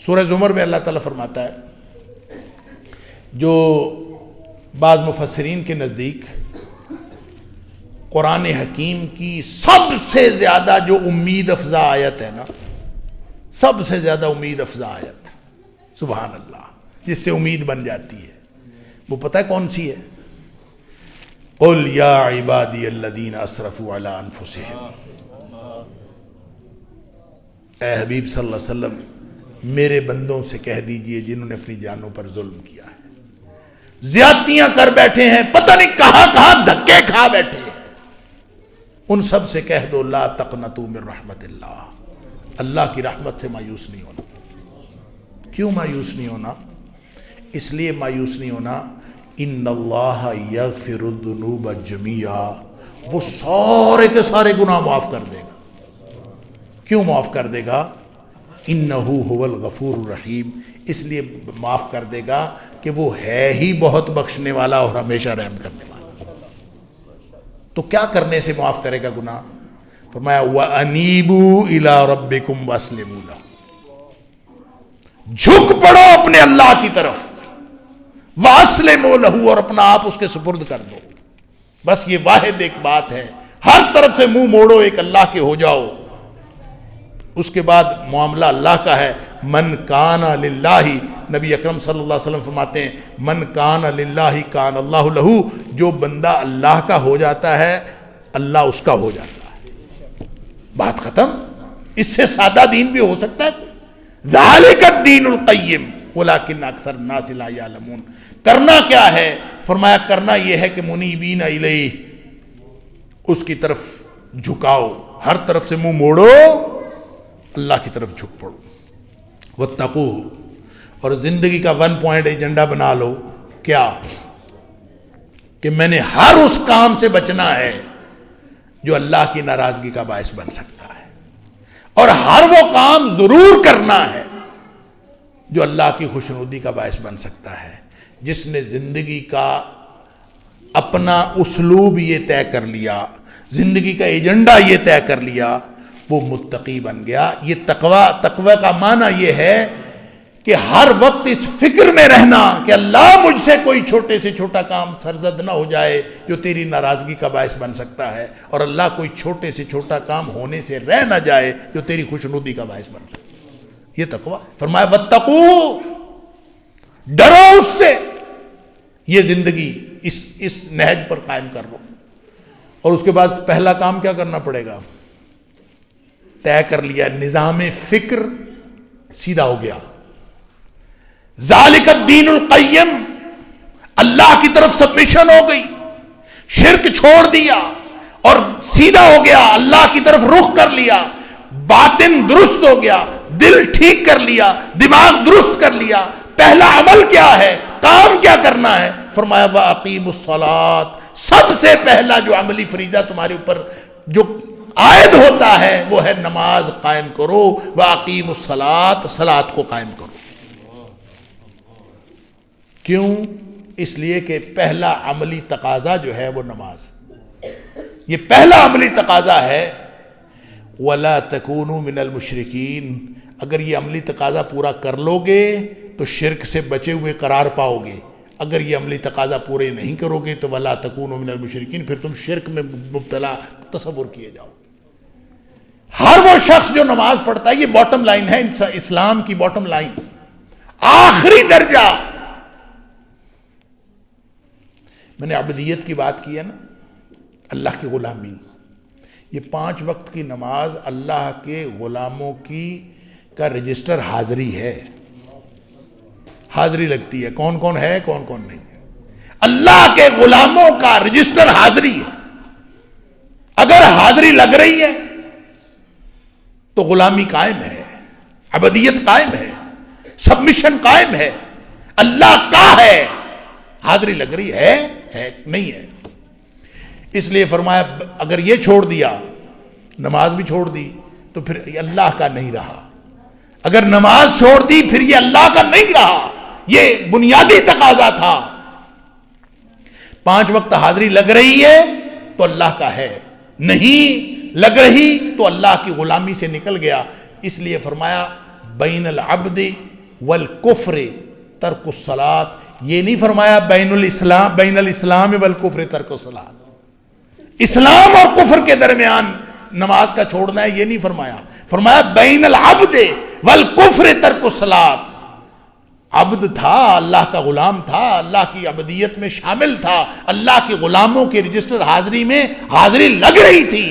سورہ زمر میں اللہ تعالیٰ فرماتا ہے، جو بعض مفسرین کے نزدیک قرآن حکیم کی سب سے زیادہ جو امید افزا آیت ہے نا، سب سے زیادہ امید افزا آیت، سبحان اللہ، جس سے امید بن جاتی ہے، وہ پتہ ہے کون سی ہے؟ قل یا عبادی الذین اسرفوا علی انفسہم، اے حبیب صلی اللہ علیہ وسلم میرے بندوں سے کہہ دیجئے جنہوں نے اپنی جانوں پر ظلم کیا ہے، زیادتیاں کر بیٹھے ہیں، پتہ نہیں کہاں کہاں دھکے کھا بیٹھے ہیں، ان سب سے کہہ دو لا تقنطوا من رحمت اللہ، اللہ کی رحمت سے مایوس نہیں ہونا۔ کیوں مایوس نہیں ہونا؟ اس لیے مایوس نہیں ہونا، ان اللہ یغفر الذنوب جمیعا، وہ سارے کے سارے گناہ معاف کر دے گا۔ کیوں معاف کر دے گا؟ انہ هو الغفور الرحیم، اس لیے معاف کر دے گا کہ وہ ہے ہی بہت بخشنے والا اور ہمیشہ رحم کرنے والا۔ تو کیا کرنے سے معاف کرے گا گناہ؟ فرمایا وَأَنِيبُوا إِلَىٰ رَبِّكُمْ وَأَسْلِمُوا لَهُ، جھک پڑو اپنے اللہ کی طرف، وَأَسْلِمُوا لَهُ، اور اپنا آپ اس کے سپرد کر دو۔ بس یہ واحد ایک بات ہے، ہر طرف سے منہ موڑو، ایک اللہ کے ہو جاؤ، اس کے بعد معاملہ اللہ کا ہے۔ من کان للہ، نبی اکرم صلی اللہ علیہ وسلم فرماتے ہیں من کان للہ کان اللہ لہو، جو بندہ اللہ کا ہو جاتا ہے اللہ اس کا ہو جاتا ہے، بات ختم۔ اس سے سادہ دین بھی ہو سکتا ہے؟ ذالک الدین القیم ولکن اکثر الناس لا یعلمون۔ کرنا کیا ہے؟ فرمایا کرنا یہ ہے کہ منیبین الیہ، اس کی طرف جھکاؤ، ہر طرف سے منہ موڑو، اللہ کی طرف جھک پڑو۔ واتقوہ، اور زندگی کا 1 پوائنٹ ایجنڈا بنا لو، کیا؟ کہ میں نے ہر اس کام سے بچنا ہے جو اللہ کی ناراضگی کا باعث بن سکتا ہے، اور ہر وہ کام ضرور کرنا ہے جو اللہ کی خوشنودی کا باعث بن سکتا ہے۔ جس نے زندگی کا اپنا اسلوب یہ طے کر لیا، زندگی کا ایجنڈا یہ طے کر لیا، وہ متقی بن گیا۔ یہ تقوی کا معنی یہ ہے کہ ہر وقت اس فکر میں رہنا کہ اللہ مجھ سے کوئی چھوٹے سے چھوٹا کام سرزد نہ ہو جائے جو تیری ناراضگی کا باعث بن سکتا ہے، اور اللہ کوئی چھوٹے سے چھوٹا کام ہونے سے رہ نہ جائے جو تیری خوشنودی کا باعث بن سکتا ہے۔ یہ تقوی ہے۔ فرمایا واتقوا، ڈرو اس سے، یہ زندگی اس نہج پر قائم کر لو۔ اور اس کے بعد پہلا کام کیا کرنا پڑے گا؟ طے کر لیا، نظام فکر سیدھا ہو گیا۔ ذالک الدین القیم، اللہ کی طرف سبمیشن ہو گئی، شرک چھوڑ دیا اور سیدھا ہو گیا، اللہ کی طرف رخ کر لیا، باطن درست ہو گیا، دل ٹھیک کر لیا، دماغ درست کر لیا۔ پہلا عمل کیا ہے؟ کام کیا کرنا ہے؟ فرمایا وَأَقِیمُوا الصَّلَاةَ، سب سے پہلا جو عملی فریضہ تمہارے اوپر جو عائد ہوتا ہے وہ ہے نماز قائم کرو۔ وَأَقِیمُوا الصَّلَاةَ، صلاۃ کو قائم کرو۔ کیوں؟ اس لیے کہ پہلا عملی تقاضا جو ہے وہ نماز، یہ پہلا عملی تقاضا ہے۔ وَلَا تَكُونُوا مِنَ الْمُشْرِكِينَ، اگر یہ عملی تقاضا پورا کر لو گے تو شرک سے بچے ہوئے قرار پاؤ گے، اگر یہ عملی تقاضا پورے نہیں کرو گے تو وَلَا تَكُونُوا مِنَ الْمُشْرِكِينَ، پھر تم شرک میں مبتلا تصور کیے جاؤ۔ ہر وہ شخص جو نماز پڑھتا ہے، یہ باٹم لائن ہے اسلام کی، باٹم لائن، آخری درجہ۔ میں نے عبدیت کی بات کی ہے نا، اللہ کی غلامی، یہ 5 وقت کی نماز اللہ کے غلاموں کا رجسٹر حاضری ہے، حاضری لگتی ہے، کون کون ہے کون کون نہیں ہے، اللہ کے غلاموں کا رجسٹر حاضری ہے۔ اگر حاضری لگ رہی ہے تو غلامی قائم ہے، عبدیت قائم ہے، سبمیشن قائم ہے، اللہ کا ہے۔ حاضری لگ رہی ہے نہیں ہے؟ اس لیے فرمایا اگر یہ چھوڑ دیا، نماز بھی چھوڑ دی، تو پھر یہ اللہ کا نہیں رہا۔ اگر نماز چھوڑ دی پھر یہ اللہ کا نہیں رہا، یہ بنیادی تقاضا تھا۔ 5 وقت حاضری لگ رہی ہے تو اللہ کا ہے، نہیں لگ رہی تو اللہ کی غلامی سے نکل گیا۔ اس لیے فرمایا بین العبد والکفر ترک الصلاۃ، یہ نہیں فرمایا بین الاسلام والکفر ترک الصلاۃ، اسلام اور کفر کے درمیان نماز کا چھوڑنا ہے، یہ نہیں فرمایا، فرمایا بین العبد والکفر ترک الصلاۃ۔ عبد تھا، اللہ کا غلام تھا، اللہ کی عبدیت میں شامل تھا، اللہ کے غلاموں کے رجسٹر حاضری میں حاضری لگ رہی تھی،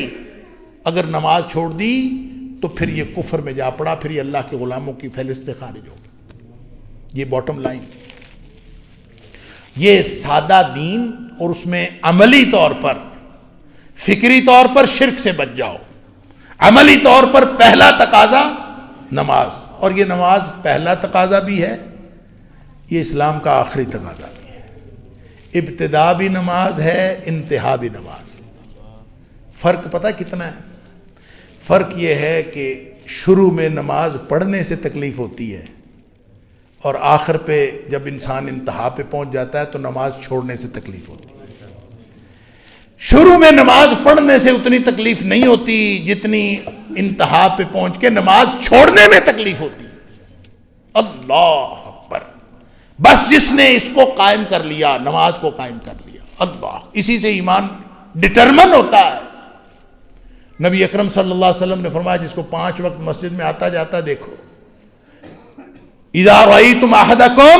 اگر نماز چھوڑ دی تو پھر یہ کفر میں جا پڑا، پھر یہ اللہ کے غلاموں کی فہرست سے خارج ہو گیا۔ یہ باٹم لائن، یہ سادہ دین، اور اس میں عملی طور پر، فکری طور پر شرک سے بچ جاؤ، عملی طور پر پہلا تقاضا نماز، اور یہ نماز پہلا تقاضا بھی ہے، یہ اسلام کا آخری تقاضا بھی ہے، ابتدا بھی نماز ہے، انتہا بھی نماز۔ فرق پتہ کتنا ہے؟ فرق یہ ہے کہ شروع میں نماز پڑھنے سے تکلیف ہوتی ہے، اور آخر پہ جب انسان انتہا پہ پہنچ جاتا ہے تو نماز چھوڑنے سے تکلیف ہوتی ہے۔ شروع میں نماز پڑھنے سے اتنی تکلیف نہیں ہوتی جتنی انتہا پہ پہنچ کے نماز چھوڑنے میں تکلیف ہوتی ہے۔ اللہ اکبر! بس جس نے اس کو قائم کر لیا، نماز کو قائم کر لیا، اللہ، اسی سے ایمان ڈٹرمن ہوتا ہے۔ نبی اکرم صلی اللہ علیہ وسلم نے فرمایا جس کو 5 وقت مسجد میں آتا جاتا دیکھو، اذا رأیتم احدکم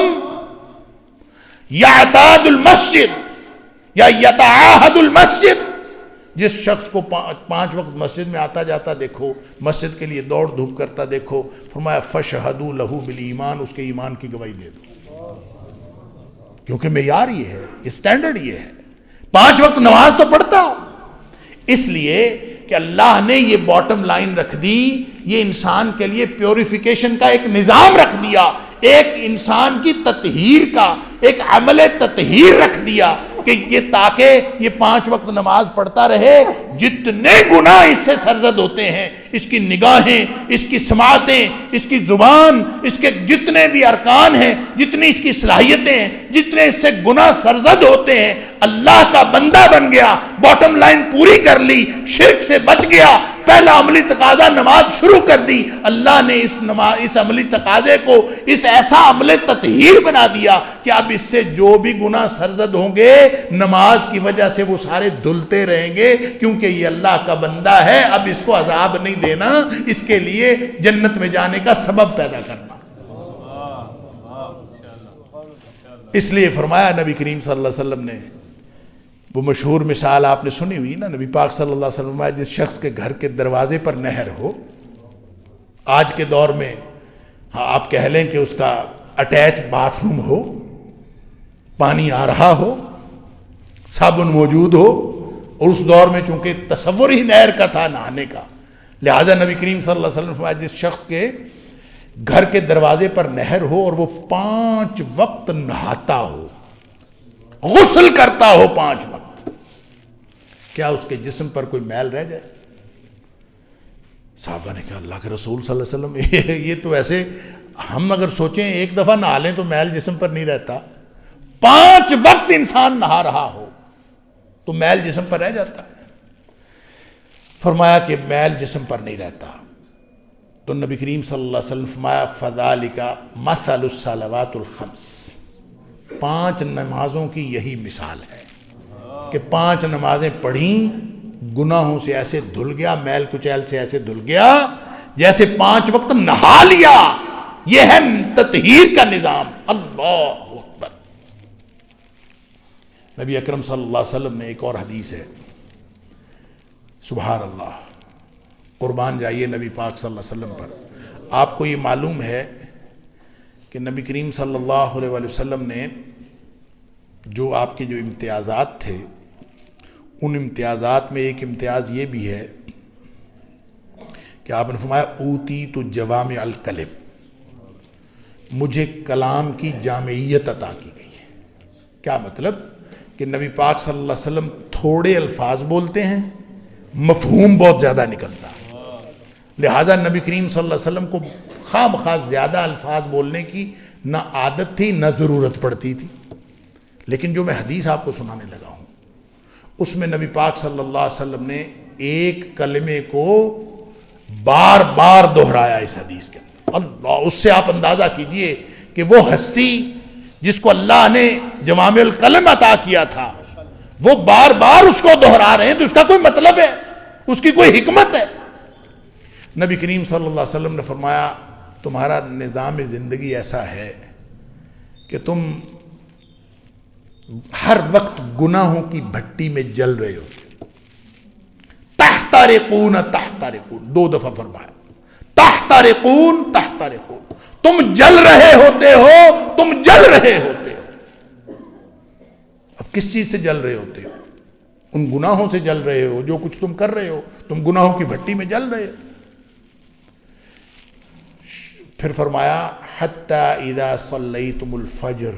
یعتاد المسجد یا یتعاہد المسجد، جس شخص کو 5 وقت مسجد میں آتا جاتا دیکھو، مسجد کے لیے دوڑ دھوپ کرتا دیکھو، فرمایا فشہدوا لہ بالایمان، اس کے ایمان کی گواہی دے دو، کیونکہ معیار یہ ہے، یہ سٹینڈرڈ یہ ہے، 5 وقت نماز تو پڑھتا ہو، اس لیے کہ اللہ نے یہ باٹم لائن رکھ دی، یہ انسان کے لیے پیوریفیکیشن کا ایک نظام رکھ دیا، ایک انسان کی تطہیر کا ایک عمل تطہیر رکھ دیا کہ یہ تاکہ یہ 5 وقت نماز پڑھتا رہے، جتنے گناہ اس سے سرزد ہوتے ہیں، اس کی نگاہیں، اس کی سماعتیں، اس کی زبان، اس کے جتنے بھی ارکان ہیں، جتنی اس کی صلاحیتیں ہیں، جتنے اس سے گناہ سرزد ہوتے ہیں، اللہ کا بندہ بن گیا، باٹم لائن پوری کر لی، شرک سے بچ گیا، پہلا عملی تقاضا نماز شروع کر دی، اللہ نے اس عملی تقاضے کو اس ایسا عمل تطہیر بنا دیا کہ اب اس سے جو بھی گناہ سرزد ہوں گے نماز کی وجہ سے وہ سارے دھلتے رہیں گے، کیونکہ یہ اللہ کا بندہ ہے، اب اس کو عذاب نہیں دینا، اس کے لیے جنت میں جانے کا سبب پیدا کرنا۔ اس لیے فرمایا نبی کریم صلی اللہ علیہ وسلم نے، وہ مشہور مثال آپ نے سنی ہوئی نا، نبی پاک صلی اللہ علیہ وسلم، جس شخص کے گھر کے دروازے پر نہر ہو، آج کے دور میں آپ کہہ لیں کہ اس کا اٹیچ باتھ روم ہو، پانی آ رہا ہو، صابن موجود ہو، اور اس دور میں چونکہ تصور ہی نہر کا تھا نہانے کا، لہذا نبی کریم صلی اللہ علیہ وسلم فرمایا جس شخص کے گھر کے دروازے پر نہر ہو اور وہ 5 وقت نہاتا ہو، غسل کرتا ہو 5 وقت، کیا اس کے جسم پر کوئی میل رہ جائے؟ صحابہ نے کہا اللہ کے رسول صلی اللہ علیہ وسلم، یہ تو ایسے ہم اگر سوچیں ایک دفعہ نہا لیں تو میل جسم پر نہیں رہتا، 5 وقت انسان نہا رہا ہو تو میل جسم پر رہ جاتا ہے؟ فرمایا کہ میل جسم پر نہیں رہتا، تو نبی کریم صلی اللہ علیہ وسلم فرمایا فذالک مثل الصلوات الخمس، 5 نمازوں کی یہی مثال ہے کہ 5 نمازیں پڑھیں، گناہوں سے ایسے دھل گیا، میل کچیل سے ایسے دھل گیا جیسے 5 وقت نہا لیا، یہ ہے تطہیر کا نظام۔ اللہ اکبر! نبی اکرم صلی اللہ علیہ وسلم نے ایک اور حدیث ہے، سبحان اللہ، قربان جائیے نبی پاک صلی اللہ علیہ وسلم پر۔ آپ کو یہ معلوم ہے کہ نبی کریم صلی اللہ علیہ وسلم نے جو آپ کے جو امتیازات تھے، ان امتیازات میں ایک امتیاز یہ بھی ہے کہ آپ نے فرمایا اوتی تو جوامع الکلم، مجھے کلام کی جامعیت عطا کی گئی ہے۔ کیا مطلب؟ کہ نبی پاک صلی اللہ علیہ وسلم تھوڑے الفاظ بولتے ہیں، مفہوم بہت زیادہ نکلتا ہے، لہٰذا نبی کریم صلی اللہ علیہ وسلم کو خام خاص زیادہ الفاظ بولنے کی نہ عادت تھی نہ ضرورت پڑتی تھی، لیکن جو میں حدیث آپ کو سنانے لگا ہوں اس میں نبی پاک صلی اللہ علیہ وسلم نے ایک کلمے کو بار بار دہرایا اس حدیث کے اندر۔ اللہ، اس سے آپ اندازہ کیجئے کہ وہ ہستی جس کو اللہ نے جوامع الکلم عطا کیا تھا وہ بار بار اس کو دہرا رہے ہیں، تو اس کا کوئی مطلب ہے، اس کی کوئی حکمت ہے۔ نبی کریم صلی اللہ علیہ وسلم نے فرمایا تمہارا نظام زندگی ایسا ہے کہ تم ہر وقت گناہوں کی بھٹی میں جل رہے ہوتے، تحترقون تحترقون، 2 دفعہ فرمایا، تحترقون تحترقون، تم جل رہے ہوتے ہو، تم جل رہے ہوتے ہو۔ اب کس چیز سے جل رہے ہوتے ہو؟ ان گناہوں سے جل رہے ہو، جو کچھ تم کر رہے ہو، تم گناہوں کی بھٹی میں جل رہے ہو۔ پھر فرمایا حتی اذا صلیتم الفجر،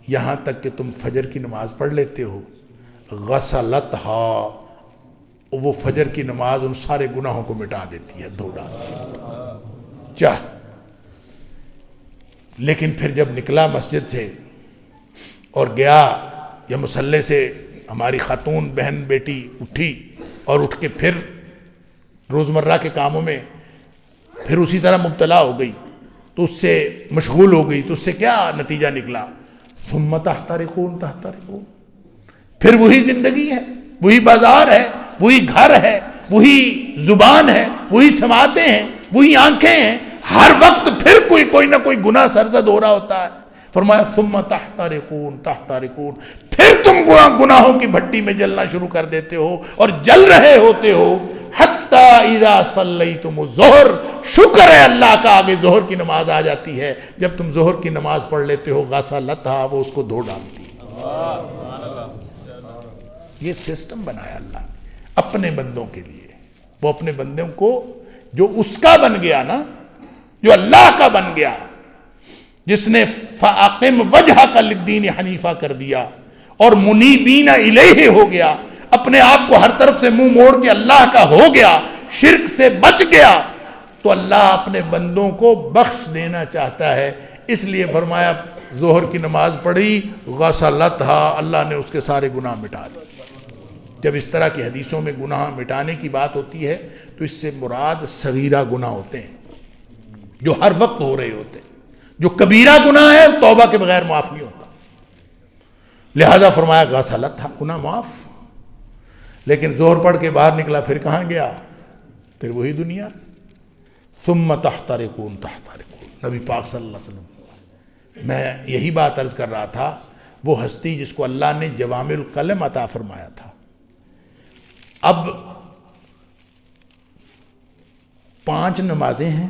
یہاں تک کہ تم فجر کی نماز پڑھ لیتے ہو، غسلتھا، وہ فجر کی نماز ان سارے گناہوں کو مٹا دیتی ہے، دھو ڈالتی چاہ۔ لیکن پھر جب نکلا مسجد سے اور گیا یا مصلی سے، ہماری خاتون بہن بیٹی اٹھی اور اٹھ کے پھر روزمرہ کے کاموں میں پھر اسی طرح مبتلا ہو گئی، تو اس سے مشغول ہو گئی، تو اس سے کیا نتیجہ نکلا؟ ثم تحترقون تحترقون، پھر وہی زندگی ہے، وہی بازار ہے، وہی گھر ہے، وہی زبان ہے، وہی سماعتیں ہیں، وہی آنکھیں ہیں، ہر وقت پھر کوئی نہ کوئی گناہ سرزد ہو رہا ہوتا ہے۔ فرمایا ثم تحترقون تحترقون، پھر تم گناہوں کی بھٹی میں جلنا شروع کر دیتے ہو اور جل رہے ہوتے ہو، حتی اذا صلیتم الظہر، شکر ہے اللہ کا آگے ظہر کی نماز آ جاتی ہے، جب تم ظہر کی نماز پڑھ لیتے ہو غسلتھا، وہ اس کو دھو ڈالتی ہے۔ یہ سسٹم بنایا اللہ نے اپنے بندوں کے لیے، وہ اپنے بندوں کو جو اس کا بن گیا نا، جو اللہ کا بن گیا، جس نے فَأَقِمْ وَجْهَكَ لِلدِّينِ حنیفہ کر دیا اور منیبین الیہ ہو گیا، اپنے آپ کو ہر طرف سے منہ موڑ کے اللہ کا ہو گیا، شرک سے بچ گیا، تو اللہ اپنے بندوں کو بخش دینا چاہتا ہے۔ اس لیے فرمایا ظہر کی نماز پڑھی غسلتھا، اللہ نے اس کے سارے گناہ مٹا دیے۔ جب اس طرح کی حدیثوں میں گناہ مٹانے کی بات ہوتی ہے تو اس سے مراد صغیرہ گناہ ہوتے ہیں جو ہر وقت ہو رہے ہوتے ہیں، جو کبیرہ گناہ ہے توبہ کے بغیر معاف نہیں ہوتا، لہذا فرمایا غسلتھا، گناہ معاف۔ لیکن ظہر پڑھ کے باہر نکلا، پھر کہاں گیا؟ پھر وہی دنیا۔ ثم تحترقون تحترقون، نبی پاک صلی اللہ علیہ وسلم، میں یہی بات عرض کر رہا تھا، وہ ہستی جس کو اللہ نے جوامع الکلم عطا فرمایا تھا، اب 5 نمازیں ہیں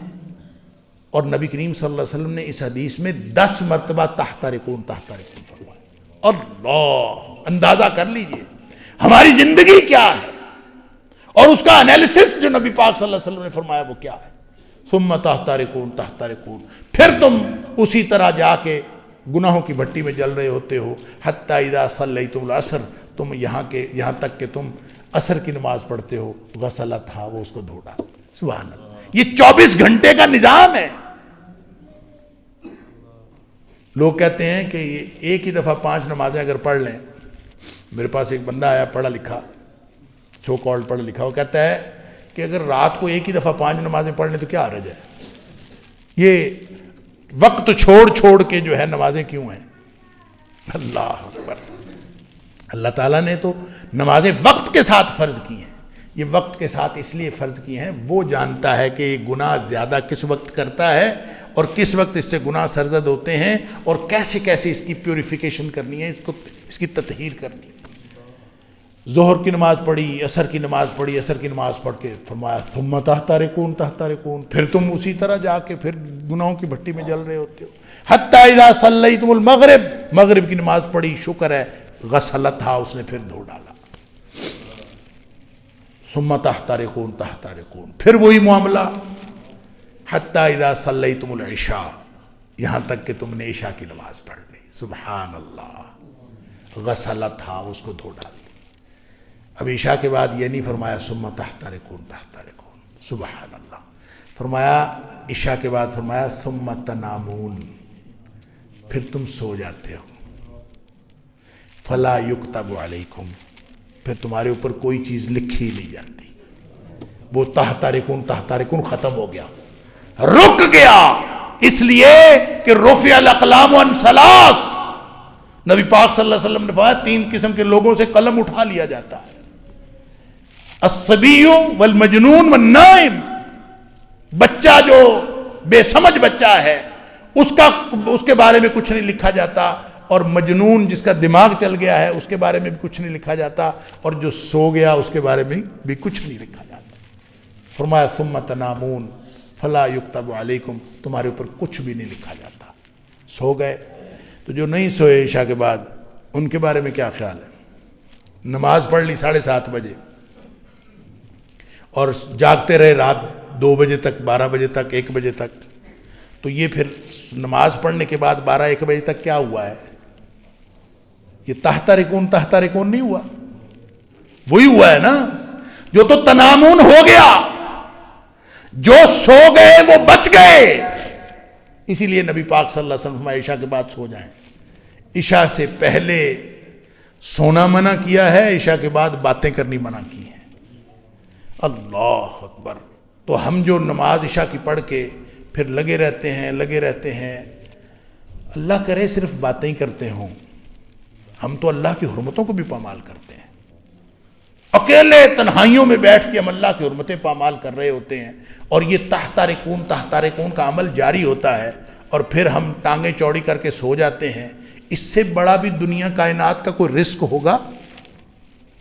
اور نبی کریم صلی اللہ علیہ وسلم نے اس حدیث میں 10 مرتبہ تحترقون تحترقون فرمایا۔ اللہ، اندازہ کر لیجئے ہماری زندگی کیا ہے اور اس کا انالیسس جو نبی پاک صلی اللہ علیہ وسلم نے فرمایا وہ کیا ہے۔ ثم تحترقون تحترقون، پھر تم اسی طرح جا کے گناہوں کی بھٹی میں جل رہے ہوتے ہو، حتی اذا صلیتم العصر، تم یہاں تک کہ تم عصر کی نماز پڑھتے ہو غسلتھا، وہ اس کو دھو ڈالتے۔ سبحان اللہ، یہ 24 گھنٹے کا نظام ہے۔ لوگ کہتے ہیں کہ ایک ہی دفعہ 5 نمازیں اگر پڑھ لیں، میرے پاس ایک بندہ آیا پڑھا لکھا، سو کالڈ پڑھا لکھا، وہ کہتا ہے کہ اگر رات کو ایک ہی دفعہ 5 نمازیں پڑھ لیں تو کیا حرج ہے، یہ وقت چھوڑ کے جو ہے نمازیں کیوں ہیں؟ اللہ اکبر، اللہ تعالیٰ نے تو نمازیں وقت کے ساتھ فرض کی ہیں، یہ وقت کے ساتھ اس لیے فرض کی ہیں، وہ جانتا ہے کہ یہ گناہ زیادہ کس وقت کرتا ہے اور کس وقت اس سے گناہ سرزد ہوتے ہیں اور کیسے کیسے اس کی پیوریفیکیشن کرنی ہے، اس کی تطہیر کرنی ہے۔ ظہر کی نماز پڑھی، عصر کی نماز پڑھی، عصر کی نماز پڑھ کے فرمایا ثم تحترقون تحترقون، پھر تم اسی طرح جا کے پھر گناہوں کی بھٹی میں جل رہے ہوتے ہو، حتی اذا صلیتم المغرب، مغرب کی نماز پڑھی، شکر ہے غسلتھا، اس نے پھر دھو ڈالا۔ ثم تحترقون تحترقون، پھر وہی معاملہ، حتی اذا صلیتم العشاء، یہاں تک کہ تم نے عشاء کی نماز پڑھ لی، سبحان اللہ، غسلتھا، اس کو دھو ڈال۔ اب عشاء کے بعد یہ نہیں فرمایا ثم تحترقون تحترقون، سبحان اللہ، فرمایا عشاء کے بعد فرمایا ثم تنامون، پھر تم سو جاتے ہو، فلا یکتب علیکم، پھر تمہارے اوپر کوئی چیز لکھی نہیں جاتی، وہ تحترقون تحترقون ختم ہو گیا، رک گیا اس لیے کہ رفع الاقلام عن ثلاث، نبی پاک صلی اللہ علیہ وسلم نے فرمایا 3 قسم کے لوگوں سے قلم اٹھا لیا جاتا ہے، الصبی والمجنون والنائم، بچہ جو بے سمجھ بچہ ہے اس کے بارے میں کچھ نہیں لکھا جاتا، اور مجنون جس کا دماغ چل گیا ہے اس کے بارے میں بھی کچھ نہیں لکھا جاتا، اور جو سو گیا اس کے بارے میں بھی کچھ نہیں لکھا جاتا۔ فرمایا ثم تنامون فلا یکتب علیکم، تمہارے اوپر کچھ بھی نہیں لکھا جاتا، سو گئے۔ تو جو نہیں سوئے عشاء کے بعد ان کے بارے میں کیا خیال ہے؟ نماز پڑھ لی 7:30 بجے اور جاگتے رہے رات 2 بجے تک، 12 بجے تک، 1 بجے تک، تو یہ پھر نماز پڑھنے کے بعد 12-1 بجے تک کیا ہوا ہے؟ یہ تحت رکون نہیں ہوا، وہی ہوا ہے نا جو تو تنامون ہو گیا، جو سو گئے وہ بچ گئے۔ اسی لیے نبی پاک صلی اللہ علیہ وسلم عشاء کے بعد سو جائیں، عشاء سے پہلے سونا منع کیا ہے، عشاء کے بعد باتیں کرنی منع کی ہیں۔ اللہ اکبر۔ تو ہم جو نماز عشاء کی پڑھ کے پھر لگے رہتے ہیں، اللہ کرے صرف باتیں ہی کرتے ہوں، ہم تو اللہ کی حرمتوں کو بھی پامال کرتے ہیں۔ اکیلے تنہائیوں میں بیٹھ کے ہم اللہ کی حرمتیں پامال کر رہے ہوتے ہیں، اور یہ تحت رکون کا عمل جاری ہوتا ہے، اور پھر ہم ٹانگیں چوڑی کر کے سو جاتے ہیں۔ اس سے بڑا بھی دنیا کائنات کا کوئی رزق ہوگا؟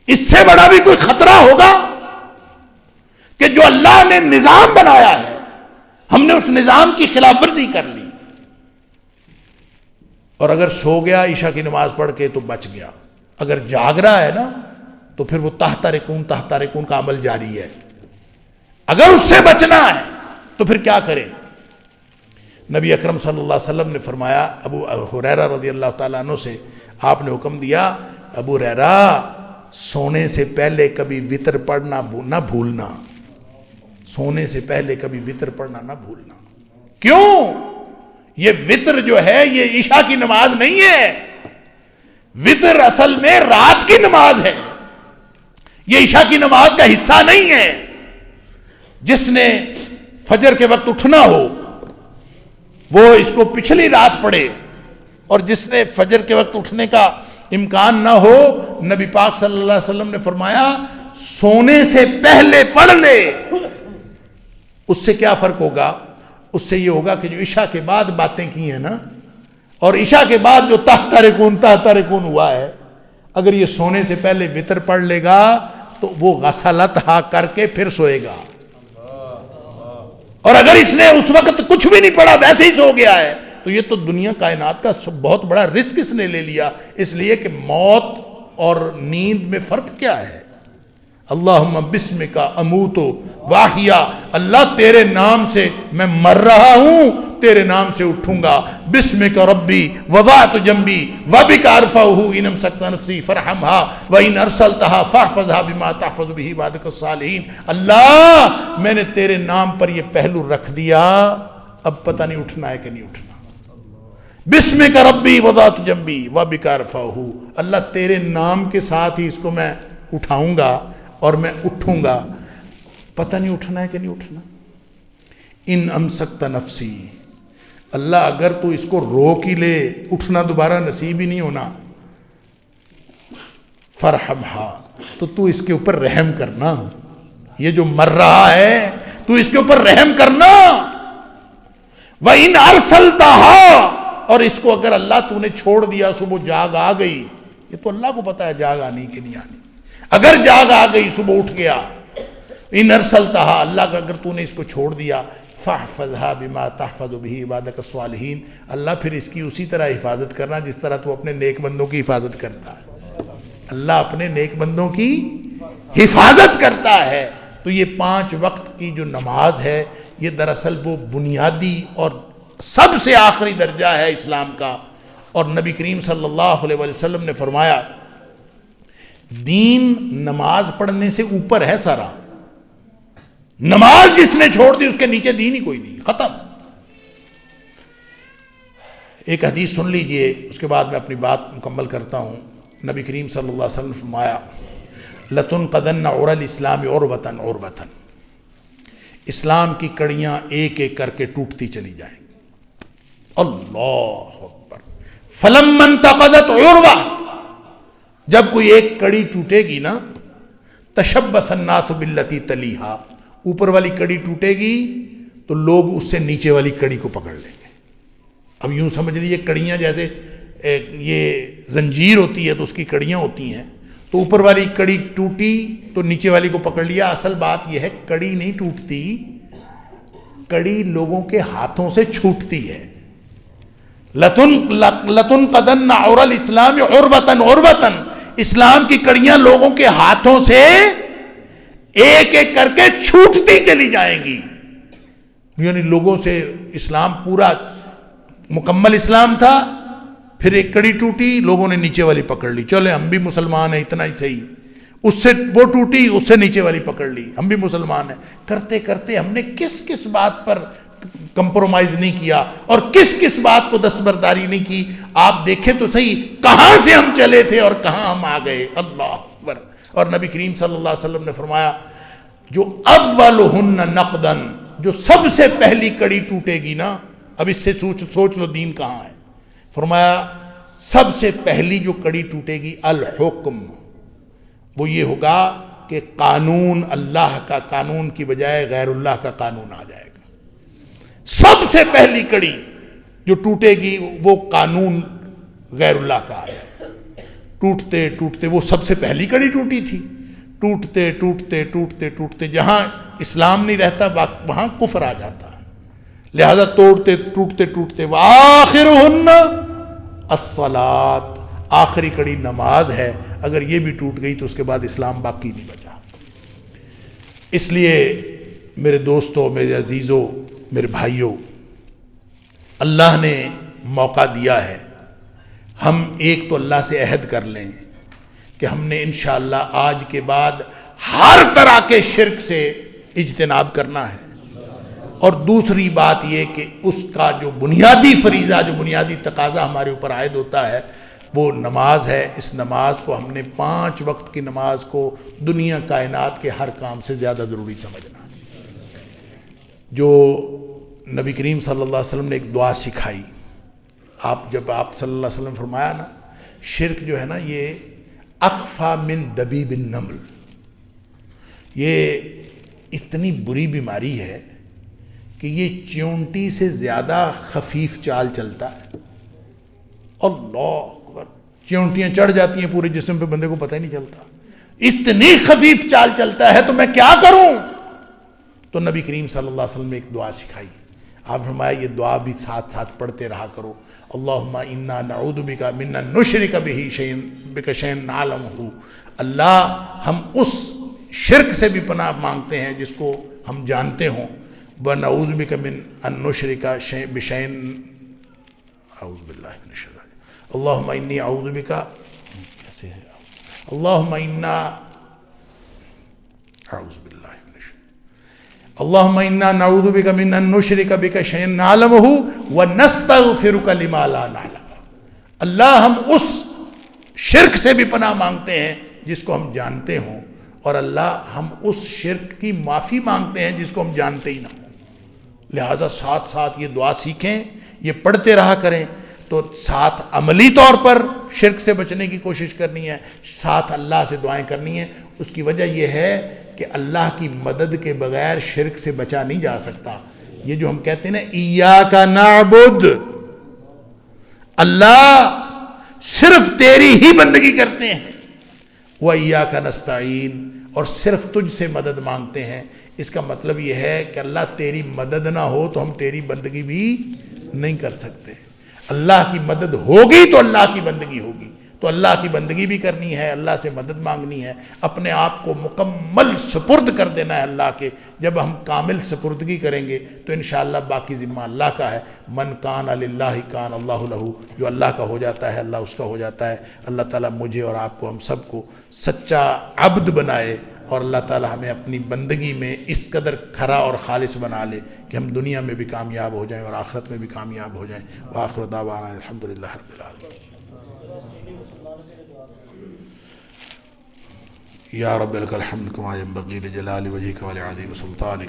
اس سے بڑا بھی کوئی خطرہ ہوگا کہ جو اللہ نے نظام بنایا ہے ہم نے اس نظام کی خلاف ورزی کر لی؟ اور اگر سو گیا عشاء کی نماز پڑھ کے تو بچ گیا، اگر جاگ رہا ہے نا تو پھر وہ تحت رکون کا عمل جاری ہے۔ اگر اس سے بچنا ہے تو پھر کیا کرے؟ نبی اکرم صلی اللہ علیہ وسلم نے فرمایا، ابو ہریرہ رضی اللہ تعالیٰ عنہ سے آپ نے حکم دیا، ابو ہریرہ سونے سے پہلے کبھی وتر پڑھنا نہ بھولنا، سونے سے پہلے کبھی وتر پڑھنا نہ بھولنا۔ کیوں؟ یہ وتر جو ہے یہ عشاء کی نماز نہیں ہے، وتر اصل میں رات کی نماز ہے، یہ عشاء کی نماز کا حصہ نہیں ہے۔ جس نے فجر کے وقت اٹھنا ہو وہ اس کو پچھلی رات پڑھے، اور جس نے فجر کے وقت اٹھنے کا امکان نہ ہو، نبی پاک صلی اللہ علیہ وسلم نے فرمایا سونے سے پہلے پڑھ لے۔ اس سے کیا فرق ہوگا؟ اس سے یہ ہوگا کہ جو عشاء کے بعد باتیں کی ہیں نا، اور عشاء کے بعد جو تحت رکون ہوا ہے، اگر یہ سونے سے پہلے وتر پڑھ لے گا تو وہ غسلتھا کر کے پھر سوئے گا، اور اگر اس نے اس وقت کچھ بھی نہیں پڑھا ویسے ہی سو گیا ہے تو یہ تو دنیا کائنات کا بہت بڑا رزق اس نے لے لیا۔ اس لیے کہ موت اور نیند میں فرق کیا ہے؟ اللہم بسمک اموت واحیا، اللہ تیرے نام سے میں مر رہا ہوں، تیرے نام سے اٹھوں گا۔ بسمک ربی وضعت جنبی وبک ارفعہ ان امسکت نفسی فرحمها وان ارسلتها فاحفظها بما تحفظ به عبادک الصالحین۔ اللہ میں نے تیرے نام پر یہ پہلو رکھ دیا، اب پتہ نہیں اٹھنا ہے کہ نہیں اٹھنا۔ بسمک ربی وضعت جنبی وبک ارفعہ، اللہ تیرے نام کے ساتھ ہی اس کو میں اٹھاؤں گا اور میں اٹھوں گا، پتہ نہیں اٹھنا ہے کہ نہیں اٹھنا۔ ان امسکت نفسی، اللہ اگر تو اس کو روک ہی لے، اٹھنا دوبارہ نصیب ہی نہیں ہونا، فرحمہا، تو اس کے اوپر رحم کرنا، یہ جو مر رہا ہے تو اس کے اوپر رحم کرنا۔ وَإِنْ أَرْسَلْتَهَا، اور اس کو اگر اللہ تو نے چھوڑ دیا، صبح جاگ آ گئی، یہ تو اللہ کو پتا ہے جاگ آنی کہ نہیں آنی، اگر جاگ آ گئی صبح اٹھ گیا، ان ارسلتہا، اللہ کا اگر تو نے اس کو چھوڑ دیا، فاحفظھا بما تحفظ به عبادک الصالحین، اللہ پھر اس کی اسی طرح حفاظت کرنا جس طرح تو اپنے نیک بندوں کی حفاظت کرتا ہے۔ اللہ اپنے نیک بندوں کی حفاظت کرتا ہے۔ تو یہ 5 وقت کی جو نماز ہے یہ دراصل وہ بنیادی اور سب سے آخری درجہ ہے اسلام کا، اور نبی کریم صلی اللہ علیہ وسلم نے فرمایا دین نماز پڑھنے سے اوپر ہے سارا، نماز جس نے چھوڑ دی اس کے نیچے دین ہی کوئی نہیں، ختم۔ ایک حدیث سن لیجئے، اس کے بعد میں اپنی بات مکمل کرتا ہوں۔ نبی کریم صلی اللہ علیہ وسلم نے فرمایا لَتُنْقَذَنَّ عُرَى الْإِسْلَامِ عُرْوَةً عُرْوَةً، اسلام کی کڑیاں ایک ایک کر کے ٹوٹتی چلی جائیں گی۔ اللہ اکبر۔ فلما انتقضت عروہ، جب کوئی ایک کڑی ٹوٹے گی نا، تشبث الناس باللتی تلیہا، اوپر والی کڑی ٹوٹے گی تو لوگ اس سے نیچے والی کڑی کو پکڑ لیں گے۔ اب یوں سمجھ لیجیے کڑیاں جیسے یہ زنجیر ہوتی ہے تو اس کی کڑیاں ہوتی ہیں، تو اوپر والی کڑی ٹوٹی تو نیچے والی کو پکڑ لیا۔ اصل بات یہ ہے کڑی نہیں ٹوٹتی، کڑی لوگوں کے ہاتھوں سے چھوٹتی ہے۔ لَتُنْقَضَنَّ عُرَى الْإِسْلَامِ عُرْوَةً عُرْوَةً، اسلام کی کڑیاں لوگوں کے ہاتھوں سے ایک ایک کر کے چھوٹتی چلی جائیں گی۔ یعنی لوگوں سے اسلام پورا مکمل اسلام تھا، پھر ایک کڑی ٹوٹی، لوگوں نے نیچے والی پکڑ لی، چلے ہم بھی مسلمان ہیں اتنا ہی صحیح، اس سے وہ ٹوٹی، اس سے نیچے والی پکڑ لی، ہم بھی مسلمان ہیں۔ کرتے کرتے ہم نے کس کس بات پر کمپرومائز نہیں کیا اور کس کس بات کو دستبرداری نہیں کی۔ آپ دیکھیں تو صحیح کہاں سے ہم چلے تھے اور کہاں ہم آ گئے۔ اللہ اکبر۔ اور نبی کریم صلی اللہ علیہ وسلم نے فرمایا جو اولہن نقدن، جو سب سے پہلی کڑی ٹوٹے گی نا، اب اس سے سوچ لو دین کہاں ہے۔ فرمایا سب سے پہلی جو کڑی ٹوٹے گی الحکم، وہ یہ ہوگا کہ قانون، اللہ کا قانون کی بجائے غیر اللہ کا قانون آ جائے گا۔ سب سے پہلی کڑی جو ٹوٹے گی وہ قانون غیر اللہ کا آیا۔ ٹوٹتے ٹوٹتے وہ سب سے پہلی کڑی ٹوٹی تھی، ٹوٹتے ٹوٹتے ٹوٹتے ٹوٹتے جہاں اسلام نہیں رہتا وہاں کفر آ جاتا، لہذا توڑتے ٹوٹتے ٹوٹتے وآخرہن الصلاۃ، آخری کڑی نماز ہے۔ اگر یہ بھی ٹوٹ گئی تو اس کے بعد اسلام باقی نہیں بچا۔ اس لیے میرے دوستوں، میرے عزیزوں، میرے بھائیوں، اللہ نے موقع دیا ہے، ہم ایک تو اللہ سے عہد کر لیں کہ ہم نے انشاءاللہ آج کے بعد ہر طرح کے شرک سے اجتناب کرنا ہے، اور دوسری بات یہ کہ اس کا جو بنیادی فریضہ، جو بنیادی تقاضا ہمارے اوپر عائد ہوتا ہے وہ نماز ہے۔ اس نماز کو ہم نے 5 وقت کی نماز کو دنیا کائنات کے ہر کام سے زیادہ ضروری سمجھنا۔ جو نبی کریم صلی اللہ علیہ وسلم نے ایک دعا سکھائی، جب آپ صلی اللہ علیہ وسلم فرمایا نا، شرک جو ہے نا یہ اخفا من دبیب النمل، یہ اتنی بری بیماری ہے کہ یہ چیونٹی سے زیادہ خفیف چال چلتا ہے۔ اللہ اکبر، چیونٹیاں چڑھ جاتی ہیں پورے جسم پہ، بندے کو پتہ ہی نہیں چلتا، اتنی خفیف چال چلتا ہے، تو میں کیا کروں؟ تو نبی کریم صلی اللہ علیہ وسلم نے ایک دعا سکھائی، آپ فرمایا یہ دعا بھی ساتھ ساتھ پڑھتے رہا کرو، اللہم انا نعوذ بک من ان نشرک بک شیئا نعلمہ، اللہ ہم اس شرک سے بھی پناہ مانگتے ہیں جس کو ہم جانتے ہوں، وَنَعُوذُ بِكَ مِنْ أَن نُشْرِكَ بِشَيْءٍ اعوذ باللہ من الشیطان اللہم انی اعوذ بک، کیسے ہے، اللہم انا اعوذ باللہ من الشیطان اللہم انا نعوذ بک من ان نشرک بک شیئا نعلمہ ونستغفرک لما لا نعلم، اللہ ہم اس شرک سے بھی پناہ مانگتے ہیں جس کو ہم جانتے ہوں، اور اللہ ہم اس شرک کی معافی مانگتے ہیں جس کو ہم جانتے ہی نہ ہوں۔ لہٰذا ساتھ ساتھ یہ دعا سیکھیں، یہ پڑھتے رہا کریں، تو ساتھ عملی طور پر شرک سے بچنے کی کوشش کرنی ہے، ساتھ اللہ سے دعائیں کرنی ہیں۔ اس کی وجہ یہ ہے کہ اللہ کی مدد کے بغیر شرک سے بچا نہیں جا سکتا۔ یہ جو ہم کہتے ہیں نا ایاک نعبد، اللہ صرف تیری ہی بندگی کرتے ہیں، وَإِيَّاكَ نَسْتَعِينُ، اور صرف تجھ سے مدد مانگتے ہیں، اس کا مطلب یہ ہے کہ اللہ تیری مدد نہ ہو تو ہم تیری بندگی بھی نہیں کر سکتے۔ اللہ کی مدد ہوگی تو اللہ کی بندگی ہوگی، تو اللہ کی بندگی بھی کرنی ہے، اللہ سے مدد مانگنی ہے، اپنے آپ کو مکمل سپرد کر دینا ہے اللہ کے۔ جب ہم کامل سپردگی کریں گے تو انشاءاللہ باقی ذمہ اللہ کا ہے۔ من کان للہ کان اللہ لہ، جو اللہ کا ہو جاتا ہے اللہ اس کا ہو جاتا ہے۔ اللہ تعالیٰ مجھے اور آپ کو، ہم سب کو سچا عبد بنائے، اور اللہ تعالیٰ ہمیں اپنی بندگی میں اس قدر کھرا اور خالص بنا لے کہ ہم دنیا میں بھی کامیاب ہو جائیں اور آخرت میں بھی کامیاب ہو جائیں۔ وآخر دعوانا الحمدللہ رب العالمین۔ یا رب لک الحمد کما ینبغی لجلال وجہک ولعظیم سلطانک۔